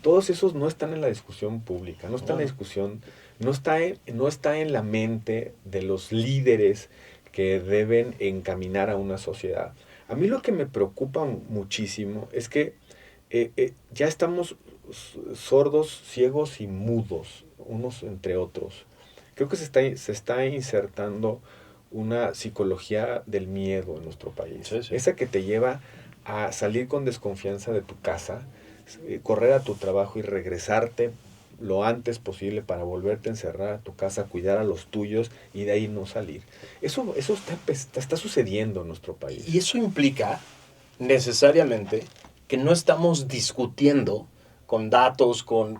Todos esos no están en la discusión pública, no está en la discusión, no está en la mente de los líderes que deben encaminar a una sociedad. A mí lo que me preocupa muchísimo es que ya estamos sordos, ciegos y mudos, unos entre otros. Creo que se está insertando una psicología del miedo en nuestro país. Sí. Esa que te lleva a salir con desconfianza de tu casa, correr a tu trabajo y regresarte lo antes posible para volverte a encerrar a tu casa, cuidar a los tuyos y de ahí no salir. Eso está sucediendo en nuestro país. Y eso implica necesariamente que no estamos discutiendo con datos, con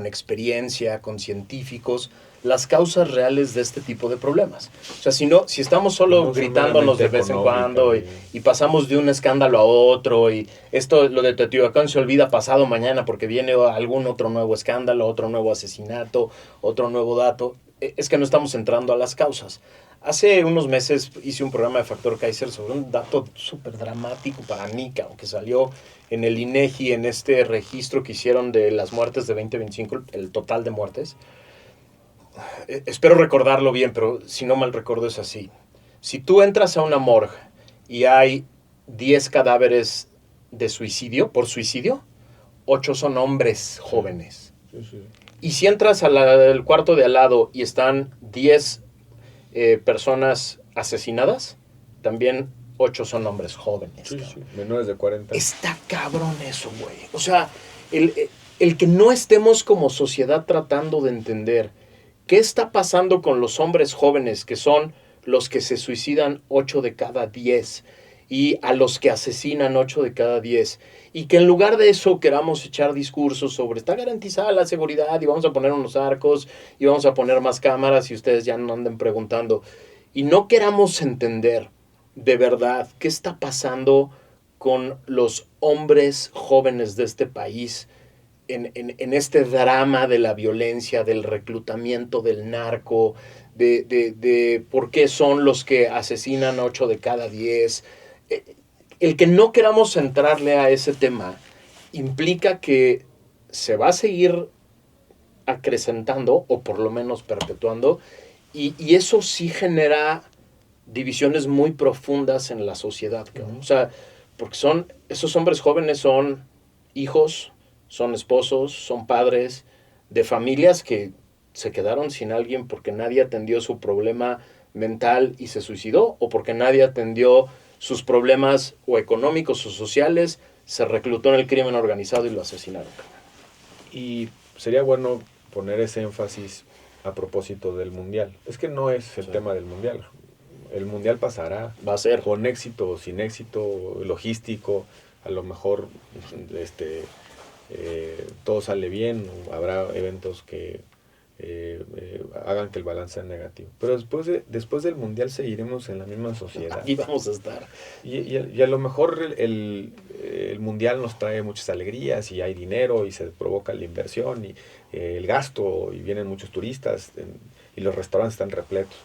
experiencia, con científicos, las causas reales de este tipo de problemas. O sea, si estamos solo gritándonos de vez en cuando y pasamos de un escándalo a otro y lo de Teotihuacán se olvida pasado mañana porque viene algún otro nuevo escándalo, otro nuevo asesinato, otro nuevo dato, es que no estamos entrando a las causas. Hace unos meses hice un programa de Factor Kaiser sobre un dato súper dramático para mí, aunque salió en el INEGI, en este registro que hicieron de las muertes de 2025, el total de muertes. Espero recordarlo bien, pero si no mal recuerdo es así. Si tú entras a una morgue y hay 10 cadáveres de suicidio, por suicidio, 8 son hombres jóvenes. Sí. Y si entras al cuarto de al lado y están 10 personas asesinadas, también 8 son hombres jóvenes. Sí, menores de 40. Está cabrón eso, güey. O sea, el que no estemos como sociedad tratando de entender qué está pasando con los hombres jóvenes, que son los que se suicidan 8 de cada 10, y a los que asesinan 8 de cada 10. Y que en lugar de eso queramos echar discursos sobre está garantizada la seguridad y vamos a poner unos arcos y vamos a poner más cámaras y ustedes ya no anden preguntando. Y no queramos entender de verdad qué está pasando con los hombres jóvenes de este país en este drama de la violencia, del reclutamiento del narco, de por qué son los que asesinan 8 de cada 10. El que no queramos entrarle a ese tema implica que se va a seguir acrecentando o por lo menos perpetuando y eso sí genera divisiones muy profundas en la sociedad, cabrón. O sea, porque esos hombres jóvenes son hijos, son esposos, son padres de familias que se quedaron sin alguien porque nadie atendió su problema mental y se suicidó, o porque nadie atendió sus problemas o económicos o sociales, se reclutó en el crimen organizado y lo asesinaron. Y sería bueno poner ese énfasis a propósito del Mundial. Es que no es el tema del Mundial. El Mundial pasará. Va a ser. Con éxito o sin éxito logístico. A lo mejor todo sale bien. Habrá eventos que hagan que el balance sea negativo. Pero después del Mundial seguiremos en la misma sociedad. Aquí vamos a estar. Y a lo mejor el Mundial nos trae muchas alegrías y hay dinero y se provoca la inversión y el gasto y vienen muchos turistas y los restaurantes están repletos.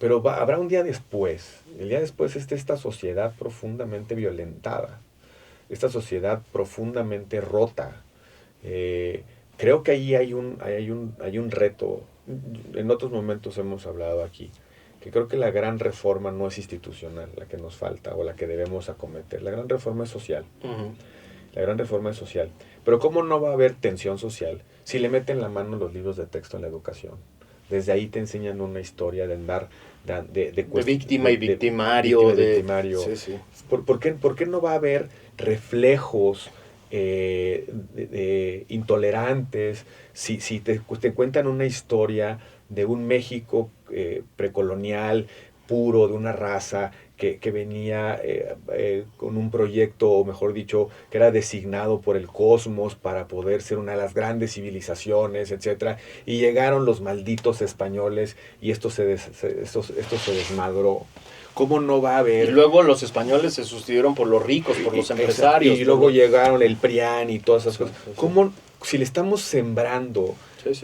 Pero habrá un día después. El día después es esta sociedad profundamente violentada, esta sociedad profundamente rota. Creo que ahí hay un reto. En otros momentos hemos hablado aquí, que creo que la gran reforma no es institucional, la que nos falta o la que debemos acometer. La gran reforma es social. Uh-huh. La gran reforma es social. Pero ¿cómo no va a haber tensión social si le meten la mano los libros de texto en la educación? Desde ahí te enseñan una historia de andar de víctima y victimario. Victimario. Sí, sí. ¿Por qué no va a haber reflejos intolerantes si te cuentan una historia de un México precolonial, puro, de una raza que venía con un proyecto, o mejor dicho, que era designado por el cosmos para poder ser una de las grandes civilizaciones, etcétera, y llegaron los malditos españoles y esto se desmadró? ¿Cómo no va a haber? Y luego los españoles se sustituyeron por los ricos, por los empresarios. Y luego llegaron el PRIAN y todas esas cosas. ¿Cómo, si le estamos sembrando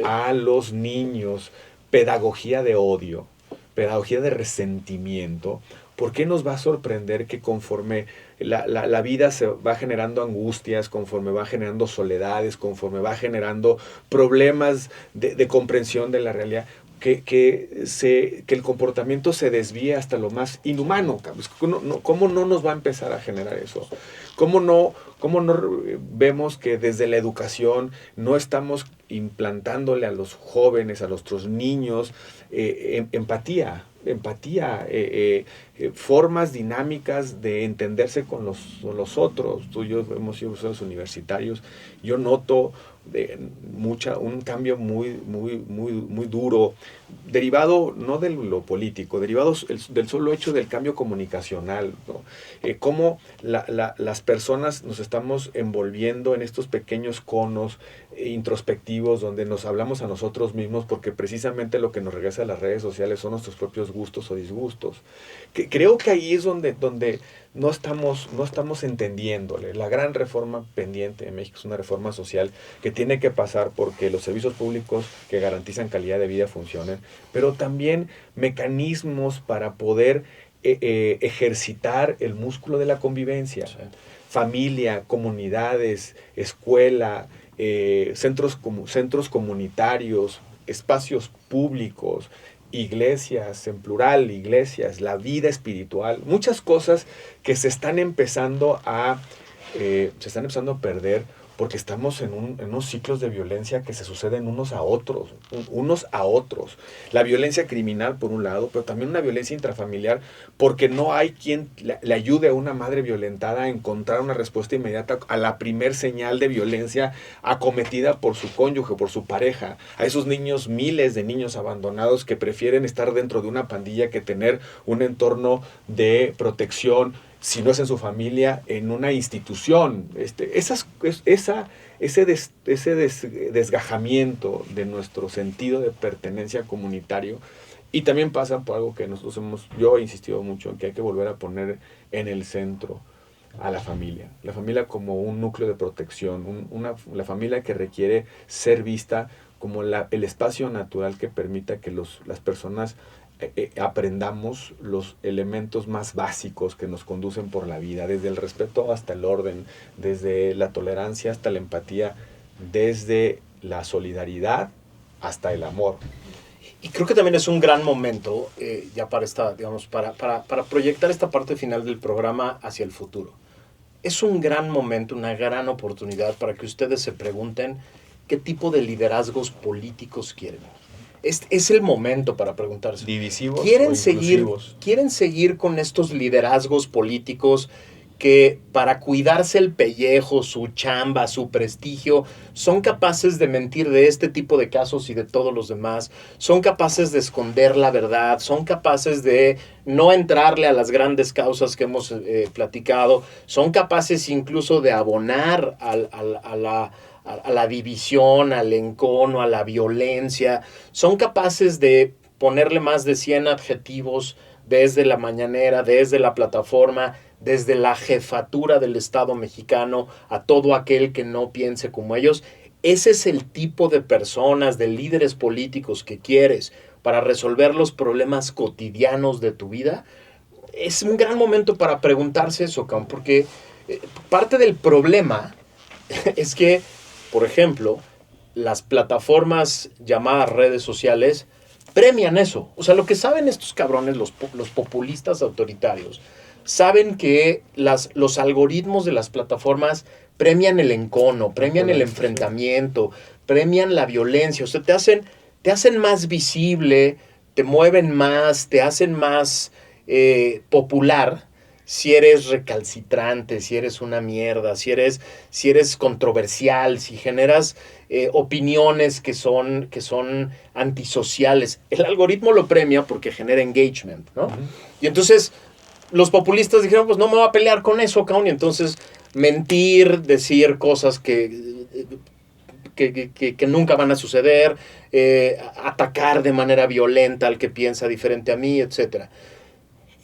a los niños pedagogía de odio, pedagogía de resentimiento, por qué nos va a sorprender que conforme la vida se va generando angustias, conforme va generando soledades, conforme va generando problemas de comprensión de la realidad, que el comportamiento se desvíe hasta lo más inhumano? ¿Cómo no nos va a empezar a generar eso? ¿Cómo no vemos que desde la educación no estamos implantándole a los jóvenes, a nuestros niños, empatía, formas dinámicas de entenderse con los otros? Tú y yo hemos sido profesores universitarios. Yo noto un cambio muy duro, derivado no de lo político, derivado del solo hecho del cambio comunicacional, ¿no? Cómo las personas nos estamos envolviendo en estos pequeños conos introspectivos donde nos hablamos a nosotros mismos, porque precisamente lo que nos regresa a las redes sociales son nuestros propios gustos o disgustos. Creo que ahí es donde no estamos entendiéndole. La gran reforma pendiente en México es una reforma social que tiene que pasar porque los servicios públicos que garantizan calidad de vida funcionen, pero también mecanismos para poder ejercitar el músculo de la convivencia. Sí. Familia, comunidades, escuela, centros comunitarios, espacios públicos, iglesias, en plural, iglesias, la vida espiritual, muchas cosas que se están empezando a perder porque estamos en unos ciclos de violencia que se suceden unos a otros. La violencia criminal por un lado, pero también una violencia intrafamiliar, porque no hay quien le ayude a una madre violentada a encontrar una respuesta inmediata a la primer señal de violencia acometida por su cónyuge, por su pareja. A esos niños, miles de niños abandonados que prefieren estar dentro de una pandilla que tener un entorno de protección, si no es en su familia, en una institución. Ese desgajamiento de nuestro sentido de pertenencia comunitario. Y también pasa por algo que yo he insistido mucho en que hay que volver a poner en el centro a la familia. La familia como un núcleo de protección, la familia que requiere ser vista como el espacio natural que permita que las personas aprendamos los elementos más básicos que nos conducen por la vida, desde el respeto hasta el orden, desde la tolerancia hasta la empatía, desde la solidaridad hasta el amor. Y creo que también es un gran momento, ya para para proyectar esta parte final del programa hacia el futuro. Es un gran momento, una gran oportunidad para que ustedes se pregunten qué tipo de liderazgos políticos quieren. Es el momento para preguntarse. ¿Divisivos o inclusivos? ¿Quieren seguir con estos liderazgos políticos que para cuidarse el pellejo, su chamba, su prestigio, son capaces de mentir de este tipo de casos y de todos los demás? Son capaces de esconder la verdad, son capaces de no entrarle a las grandes causas que hemos platicado, son capaces incluso de abonar a la división, al encono, a la violencia. Son capaces de ponerle más de 100 adjetivos desde la mañanera, desde la plataforma, desde la jefatura del Estado mexicano a todo aquel que no piense como ellos. Ese es el tipo de personas, de líderes políticos que quieres para resolver los problemas cotidianos de tu vida. Es un gran momento para preguntarse eso, porque parte del problema es que, por ejemplo, las plataformas llamadas redes sociales premian eso. O sea, lo que saben estos cabrones, los populistas autoritarios, saben que los algoritmos de las plataformas premian el encono, premian el enfrentamiento, premian la violencia. O sea, te hacen más visible, te mueven más, te hacen más popular si eres recalcitrante, si eres una mierda, si eres controversial, si generas opiniones que son antisociales. El algoritmo lo premia porque genera engagement, ¿no? Uh-huh. Y entonces los populistas dijeron, pues no me voy a pelear con eso, cabrón. Y entonces mentir, decir cosas que nunca van a suceder, atacar de manera violenta al que piensa diferente a mí, etc.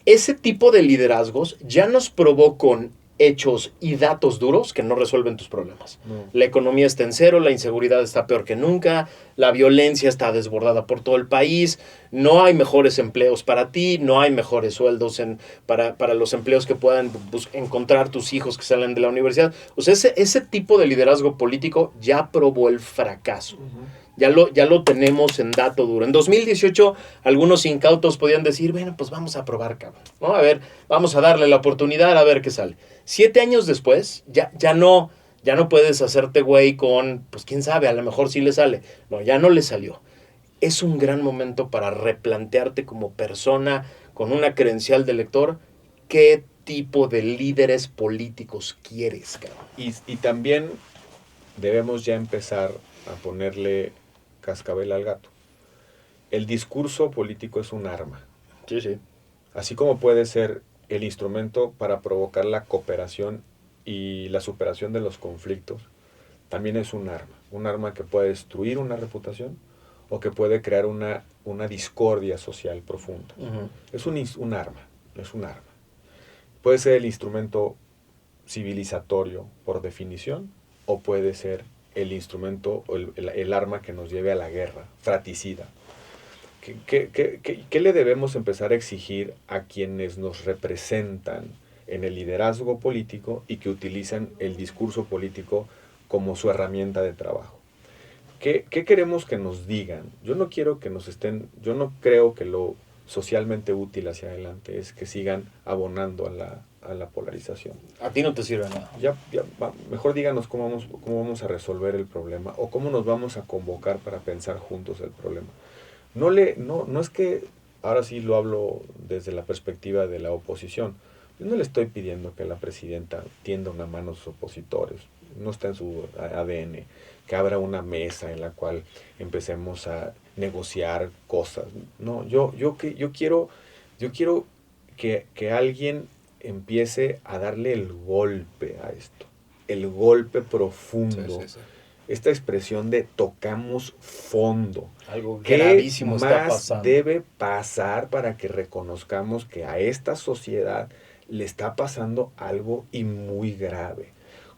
Ese tipo de liderazgos ya nos probó con hechos y datos duros que no resuelven tus problemas. No. La economía está en cero, la inseguridad está peor que nunca, la violencia está desbordada por todo el país, no hay mejores empleos para ti, no hay mejores sueldos para los empleos que puedan encontrar tus hijos que salen de la universidad. O sea, ese tipo de liderazgo político ya probó el fracaso. Uh-huh. Ya lo tenemos en dato duro. En 2018, algunos incautos podían decir, bueno, pues vamos a probar, cabrón, ¿no? A ver, vamos a darle la oportunidad a ver qué sale. 7 años después, ya no puedes hacerte güey con, pues quién sabe, a lo mejor sí le sale. No, ya no le salió. Es un gran momento para replantearte como persona con una credencial de elector, qué tipo de líderes políticos quieres, cabrón. Y también debemos ya empezar a ponerle cascabel al gato. El discurso político es un arma. Sí, sí. Así como puede ser el instrumento para provocar la cooperación y la superación de los conflictos, también es un arma que puede destruir una reputación o que puede crear una discordia social profunda. Uh-huh. Es un arma. Puede ser el instrumento civilizatorio por definición o puede ser el instrumento o el arma que nos lleve a la guerra fratricida. ¿Qué le debemos empezar a exigir a quienes nos representan en el liderazgo político y que utilizan el discurso político como su herramienta de trabajo? ¿Qué queremos que nos digan? Yo no creo que lo socialmente útil hacia adelante es que sigan abonando a la polarización. A ti no te sirve nada. Mejor díganos cómo vamos a resolver el problema o cómo nos vamos a convocar para pensar juntos el problema. No es que, ahora sí lo hablo desde la perspectiva de la oposición, yo no le estoy pidiendo que la presidenta tienda una mano a sus opositores, no está en su ADN, que abra una mesa en la cual empecemos a negociar cosas. No, yo quiero que alguien empiece a darle el golpe a esto, el golpe profundo. Sí. Esta expresión de tocamos fondo. Algo gravísimo está pasando. ¿Qué más debe pasar para que reconozcamos que a esta sociedad le está pasando algo y muy grave?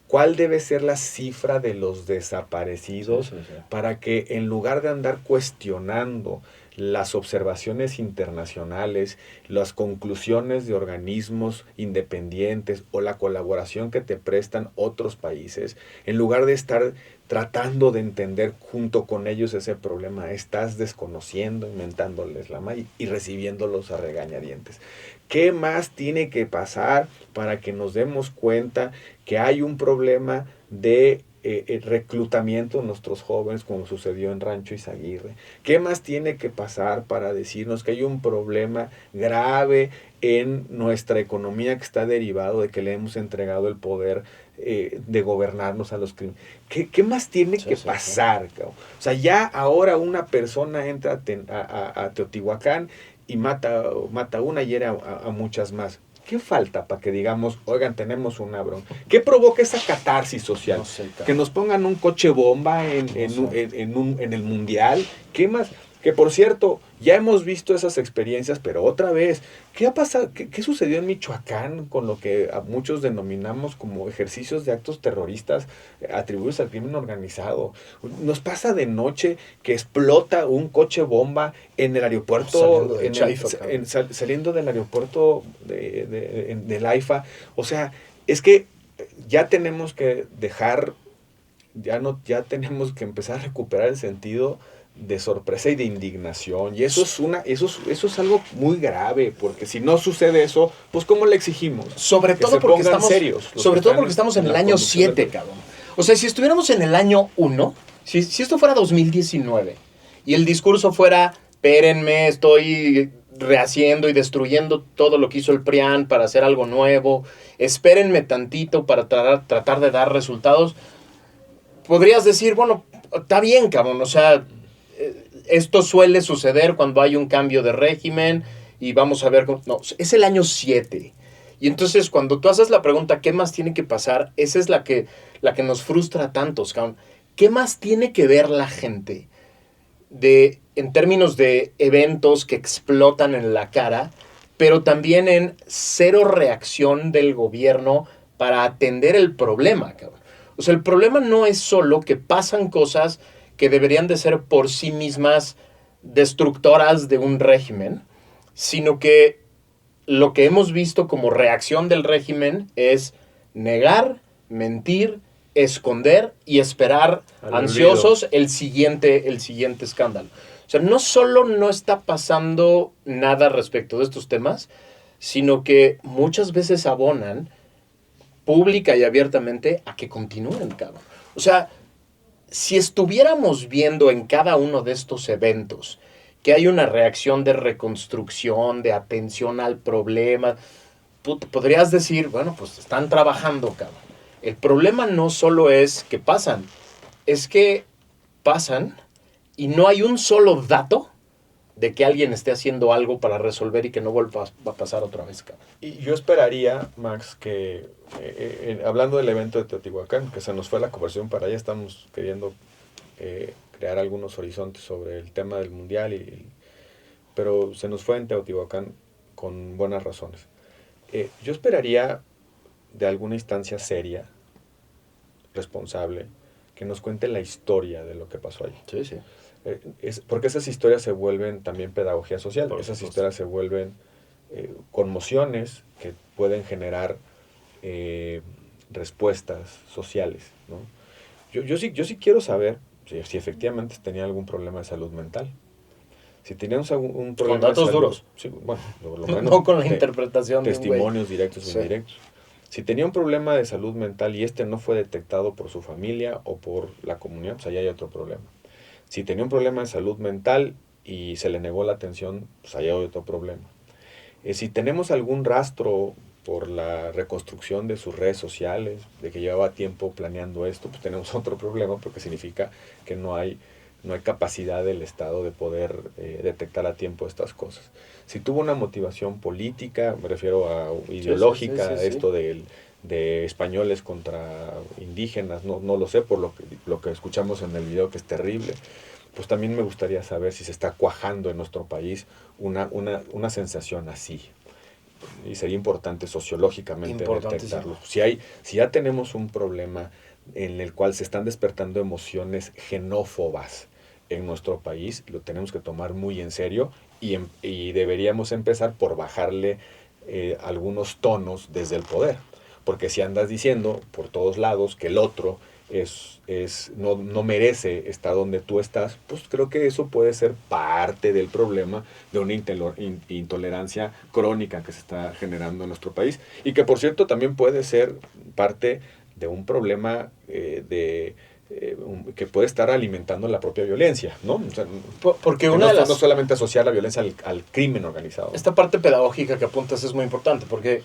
¿Cuál debe ser la cifra de los desaparecidos para que en lugar de andar cuestionando las observaciones internacionales, las conclusiones de organismos independientes o la colaboración que te prestan otros países, en lugar de estar tratando de entender junto con ellos ese problema, estás desconociendo, inventándoles la madre y recibiéndolos a regañadientes? ¿Qué más tiene que pasar para que nos demos cuenta que hay un problema de reclutamiento de nuestros jóvenes, como sucedió en Rancho Izaguirre? ¿Qué más tiene que pasar para decirnos que hay un problema grave en nuestra economía que está derivado de que le hemos entregado el poder de gobernarnos a los criminales? ¿Qué más tiene que pasar? Sí. O sea, ya ahora una persona entra a Teotihuacán y mata una y hiere a muchas más. ¿Qué falta para que digamos, oigan, tenemos una bronca? ¿Qué provoca esa catarsis social? No sé, que nos pongan un coche bomba en el mundial. ¿Qué más? Que por cierto, ya hemos visto esas experiencias, pero otra vez, ¿qué ha pasado? ¿Qué sucedió en Michoacán con lo que a muchos denominamos como ejercicios de actos terroristas atribuidos al crimen organizado? Nos pasa de noche que explota un coche bomba en el aeropuerto, saliendo del aeropuerto del AIFA. O sea, es que ya tenemos que ya tenemos que empezar a recuperar el sentido de sorpresa y de indignación, y eso es algo muy grave, porque si no sucede eso, pues ¿cómo le exigimos? Sobre todo porque estamos en el año 7, cabrón. O sea, si estuviéramos en el año 1, si esto fuera 2019 y el discurso fuera, espérenme, estoy rehaciendo y destruyendo todo lo que hizo el PRIAN para hacer algo nuevo, espérenme tantito para tratar de dar resultados, podrías decir, bueno, está bien, cabrón, o sea, esto suele suceder cuando hay un cambio de régimen y vamos a ver cómo... No, es el año 7. Y entonces cuando tú haces la pregunta, ¿qué más tiene que pasar? Esa es la que nos frustra a tantos, cabrón. ¿Qué más tiene que ver la gente en términos de eventos que explotan en la cara, pero también en cero reacción del gobierno para atender el problema, cabrón? O sea, el problema no es solo que pasan cosas que deberían de ser por sí mismas destructoras de un régimen, sino que lo que hemos visto como reacción del régimen es negar, mentir, esconder y esperar ansiosos el siguiente escándalo. O sea, no solo no está pasando nada respecto de estos temas, sino que muchas veces abonan pública y abiertamente a que continúen, cabrón. O sea, si estuviéramos viendo en cada uno de estos eventos que hay una reacción de reconstrucción, de atención al problema, podrías decir, bueno, pues están trabajando, cabrón. El problema no solo es que pasan, es que pasan y no hay un solo dato de que alguien esté haciendo algo para resolver y que no vuelva a pasar otra vez, cabrón. Y yo esperaría, Max, que hablando del evento de Teotihuacán, que se nos fue la conversación para allá, estamos queriendo crear algunos horizontes sobre el tema del mundial, pero se nos fue en Teotihuacán con buenas razones. Yo esperaría de alguna instancia seria, responsable, que nos cuente la historia de lo que pasó allí. Sí, sí. Porque esas historias se vuelven también pedagogía social, esas historias se vuelven conmociones que pueden generar respuestas sociales, ¿no? Yo sí quiero saber si efectivamente tenía algún problema de salud mental. Si teníamos un problema con datos de salud, duros. Sí, bueno, lo menos, no con la interpretación de testimonios directos o indirectos. Si tenía un problema de salud mental y no fue detectado por su familia o por la comunidad, pues ahí hay otro problema. Si tenía un problema de salud mental y se le negó la atención, pues ahí hay otro problema. Si tenemos algún rastro por la reconstrucción de sus redes sociales, de que llevaba tiempo planeando esto, pues tenemos otro problema, porque significa que no hay capacidad del Estado de poder detectar a tiempo estas cosas. Si tuvo una motivación política, me refiero a ideológica, sí. Esto de españoles contra indígenas, no lo sé, por lo que escuchamos en el video, que es terrible, pues también me gustaría saber si se está cuajando en nuestro país una sensación así. y sería importante sociológicamente Importantísimo. detectarlo. Si ya tenemos un problema en el cual se están despertando emociones xenófobas en nuestro país, lo tenemos que tomar muy en serio y deberíamos empezar por bajarle algunos tonos desde el poder. Porque si andas diciendo por todos lados que el otro no merece estar donde tú estás, pues creo que eso puede ser parte del problema de una intolerancia crónica que se está generando en nuestro país y que por cierto también puede ser parte de un problema que puede estar alimentando la propia violencia, ¿no? O sea, Porque no solamente asociar la violencia al crimen organizado. Esta parte pedagógica que apuntas es muy importante, porque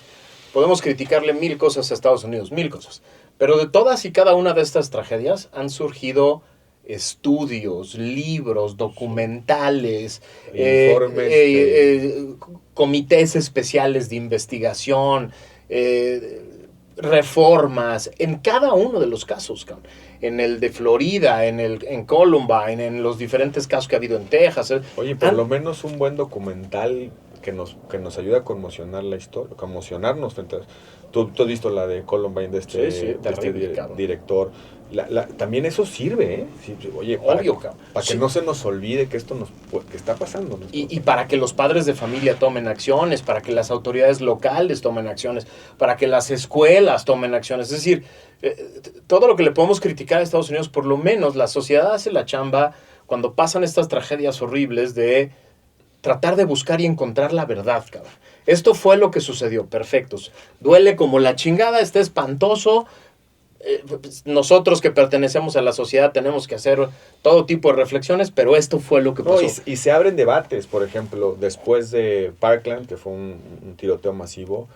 podemos criticarle 1000 cosas a Estados Unidos, 1000 cosas, pero de todas y cada una de estas tragedias han surgido estudios, libros, documentales, informes, comités especiales de investigación, reformas, en cada uno de los casos, cabrón. En el de Florida, en Columbine, en los diferentes casos que ha habido en Texas. Oye, por lo menos un buen documental que nos ayuda a conmocionar la historia, conmocionarnos frente a... Tú has visto la de Columbine, de este director. También eso sirve, ¿eh? Sí, oye, obvio, para que no se nos olvide que esto que está pasando. Y para que los padres de familia tomen acciones, para que las autoridades locales tomen acciones, para que las escuelas tomen acciones. Es decir, todo lo que le podemos criticar a Estados Unidos, por lo menos la sociedad hace la chamba cuando pasan estas tragedias horribles de tratar de buscar y encontrar la verdad, cabrón. Esto fue lo que sucedió, perfectos. Duele como la chingada, está espantoso. Nosotros que pertenecemos a la sociedad tenemos que hacer todo tipo de reflexiones, pero esto fue lo que pasó. Y se abren debates, por ejemplo, después de Parkland, que fue un tiroteo masivo,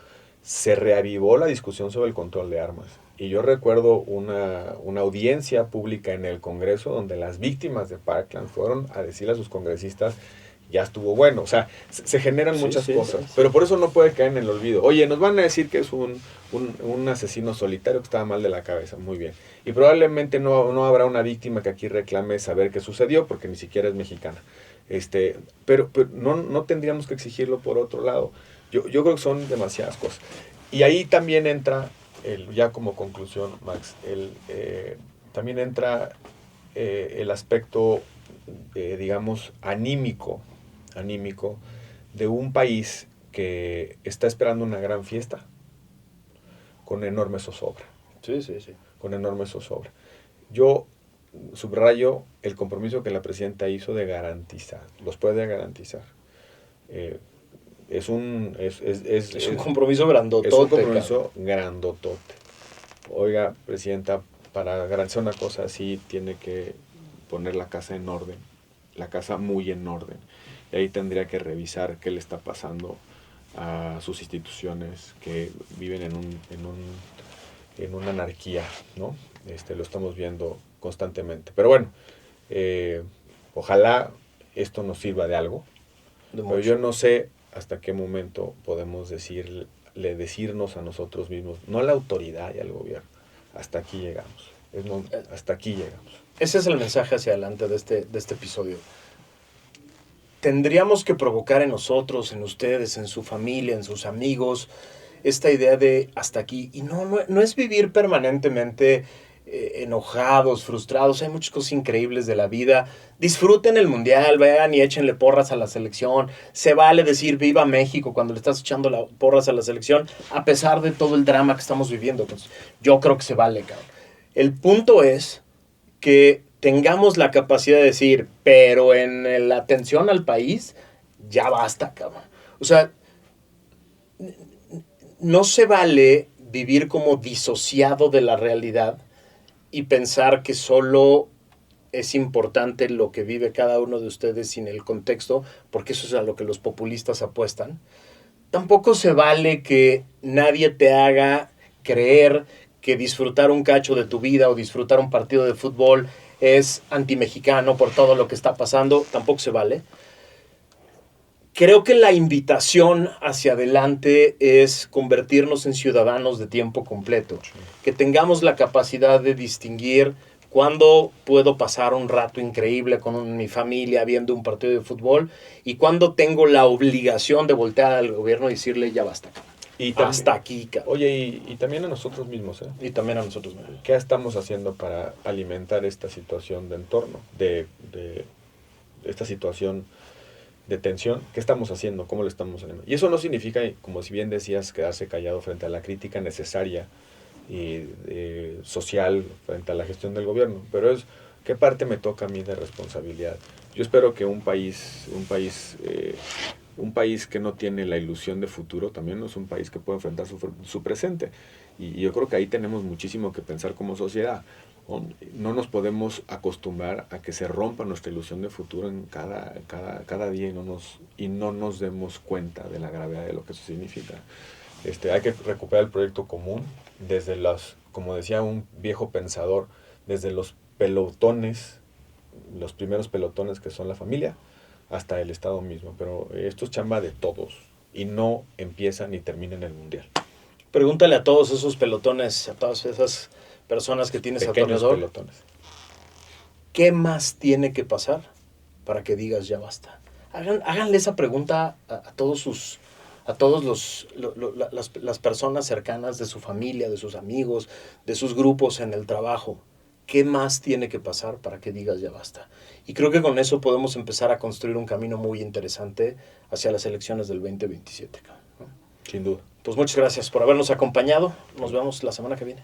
se reavivó la discusión sobre el control de armas. Y yo recuerdo una audiencia pública en el Congreso donde las víctimas de Parkland fueron a decirle a sus congresistas, ya estuvo bueno. O sea, se generan muchas cosas. Pero por eso no puede caer en el olvido. Oye, nos van a decir que es un asesino solitario que estaba mal de la cabeza. Muy bien. Y probablemente no habrá una víctima que aquí reclame saber qué sucedió porque ni siquiera es mexicana. Pero no tendríamos que exigirlo por otro lado. Yo creo que son demasiadas cosas. Y ahí también entra, ya como conclusión, Max, también entra el aspecto, digamos, anímico de un país que está esperando una gran fiesta con enorme zozobra. Sí. Con enorme zozobra. Yo subrayo el compromiso que la presidenta hizo de garantizar, los puede garantizar. Es un compromiso grandotote. Es un compromiso grandotote. Oiga, presidenta, para garantizar una cosa así tiene que poner la casa en orden, la casa muy en orden. Y ahí tendría que revisar qué le está pasando a sus instituciones que viven en una anarquía, ¿no? Lo estamos viendo constantemente. Pero bueno, ojalá esto nos sirva de algo. Pero yo no sé hasta qué momento podemos decirnos a nosotros mismos, no a la autoridad y al gobierno, hasta aquí llegamos. Hasta aquí llegamos. Ese es el mensaje hacia adelante de este episodio. Tendríamos que provocar en nosotros, en ustedes, en su familia, en sus amigos, esta idea de hasta aquí. Y no es vivir permanentemente enojados, frustrados. Hay muchas cosas increíbles de la vida. Disfruten el mundial, vean y échenle porras a la selección. Se vale decir viva México cuando le estás echando porras a la selección, a pesar de todo el drama que estamos viviendo. Pues yo creo que se vale, cabrón. El punto es que tengamos la capacidad de decir, pero en la atención al país, ya basta, cabrón. O sea, no se vale vivir como disociado de la realidad y pensar que solo es importante lo que vive cada uno de ustedes sin el contexto, porque eso es a lo que los populistas apuestan. Tampoco se vale que nadie te haga creer que disfrutar un cacho de tu vida o disfrutar un partido de fútbol es antimexicano por todo lo que está pasando. Tampoco se vale. Creo que la invitación hacia adelante es convertirnos en ciudadanos de tiempo completo. Que tengamos la capacidad de distinguir ¿Cuándo puedo pasar un rato increíble con mi familia viendo un partido de fútbol? ¿Y cuándo tengo la obligación de voltear al gobierno y decirle ya basta? Hasta aquí, cabrón. Oye, y también a nosotros mismos, ¿eh? Y también a nosotros mismos. ¿Qué estamos haciendo para alimentar esta situación de entorno, de esta situación de tensión? ¿Qué estamos haciendo? ¿Cómo lo estamos alimentando? Y eso no significa, como si bien decías, quedarse callado frente a la crítica necesaria y social frente a la gestión del gobierno, pero es qué parte me toca a mí de responsabilidad. Yo espero que un país que no tiene la ilusión de futuro también no es un país que puede enfrentar su presente, y yo creo que ahí tenemos muchísimo que pensar como sociedad. No nos podemos acostumbrar a que se rompa nuestra ilusión de futuro en cada día y no nos demos cuenta de la gravedad de lo que eso significa. Hay que recuperar el proyecto común desde como decía un viejo pensador, desde los pelotones, los primeros pelotones que son la familia, hasta el Estado mismo. Pero esto es chamba de todos y no empieza ni termina en el Mundial. Pregúntale a todos esos pelotones, a todas esas personas que tienes a tu alrededor, pelotones. ¿Qué más tiene que pasar para que digas ya basta? Háganle esa pregunta a todos las personas cercanas de su familia, de sus amigos, de sus grupos en el trabajo. ¿Qué más tiene que pasar para que digas ya basta? Y creo que con eso podemos empezar a construir un camino muy interesante hacia las elecciones del 2027. ¿No? Sin duda. Pues muchas gracias por habernos acompañado. Nos vemos la semana que viene.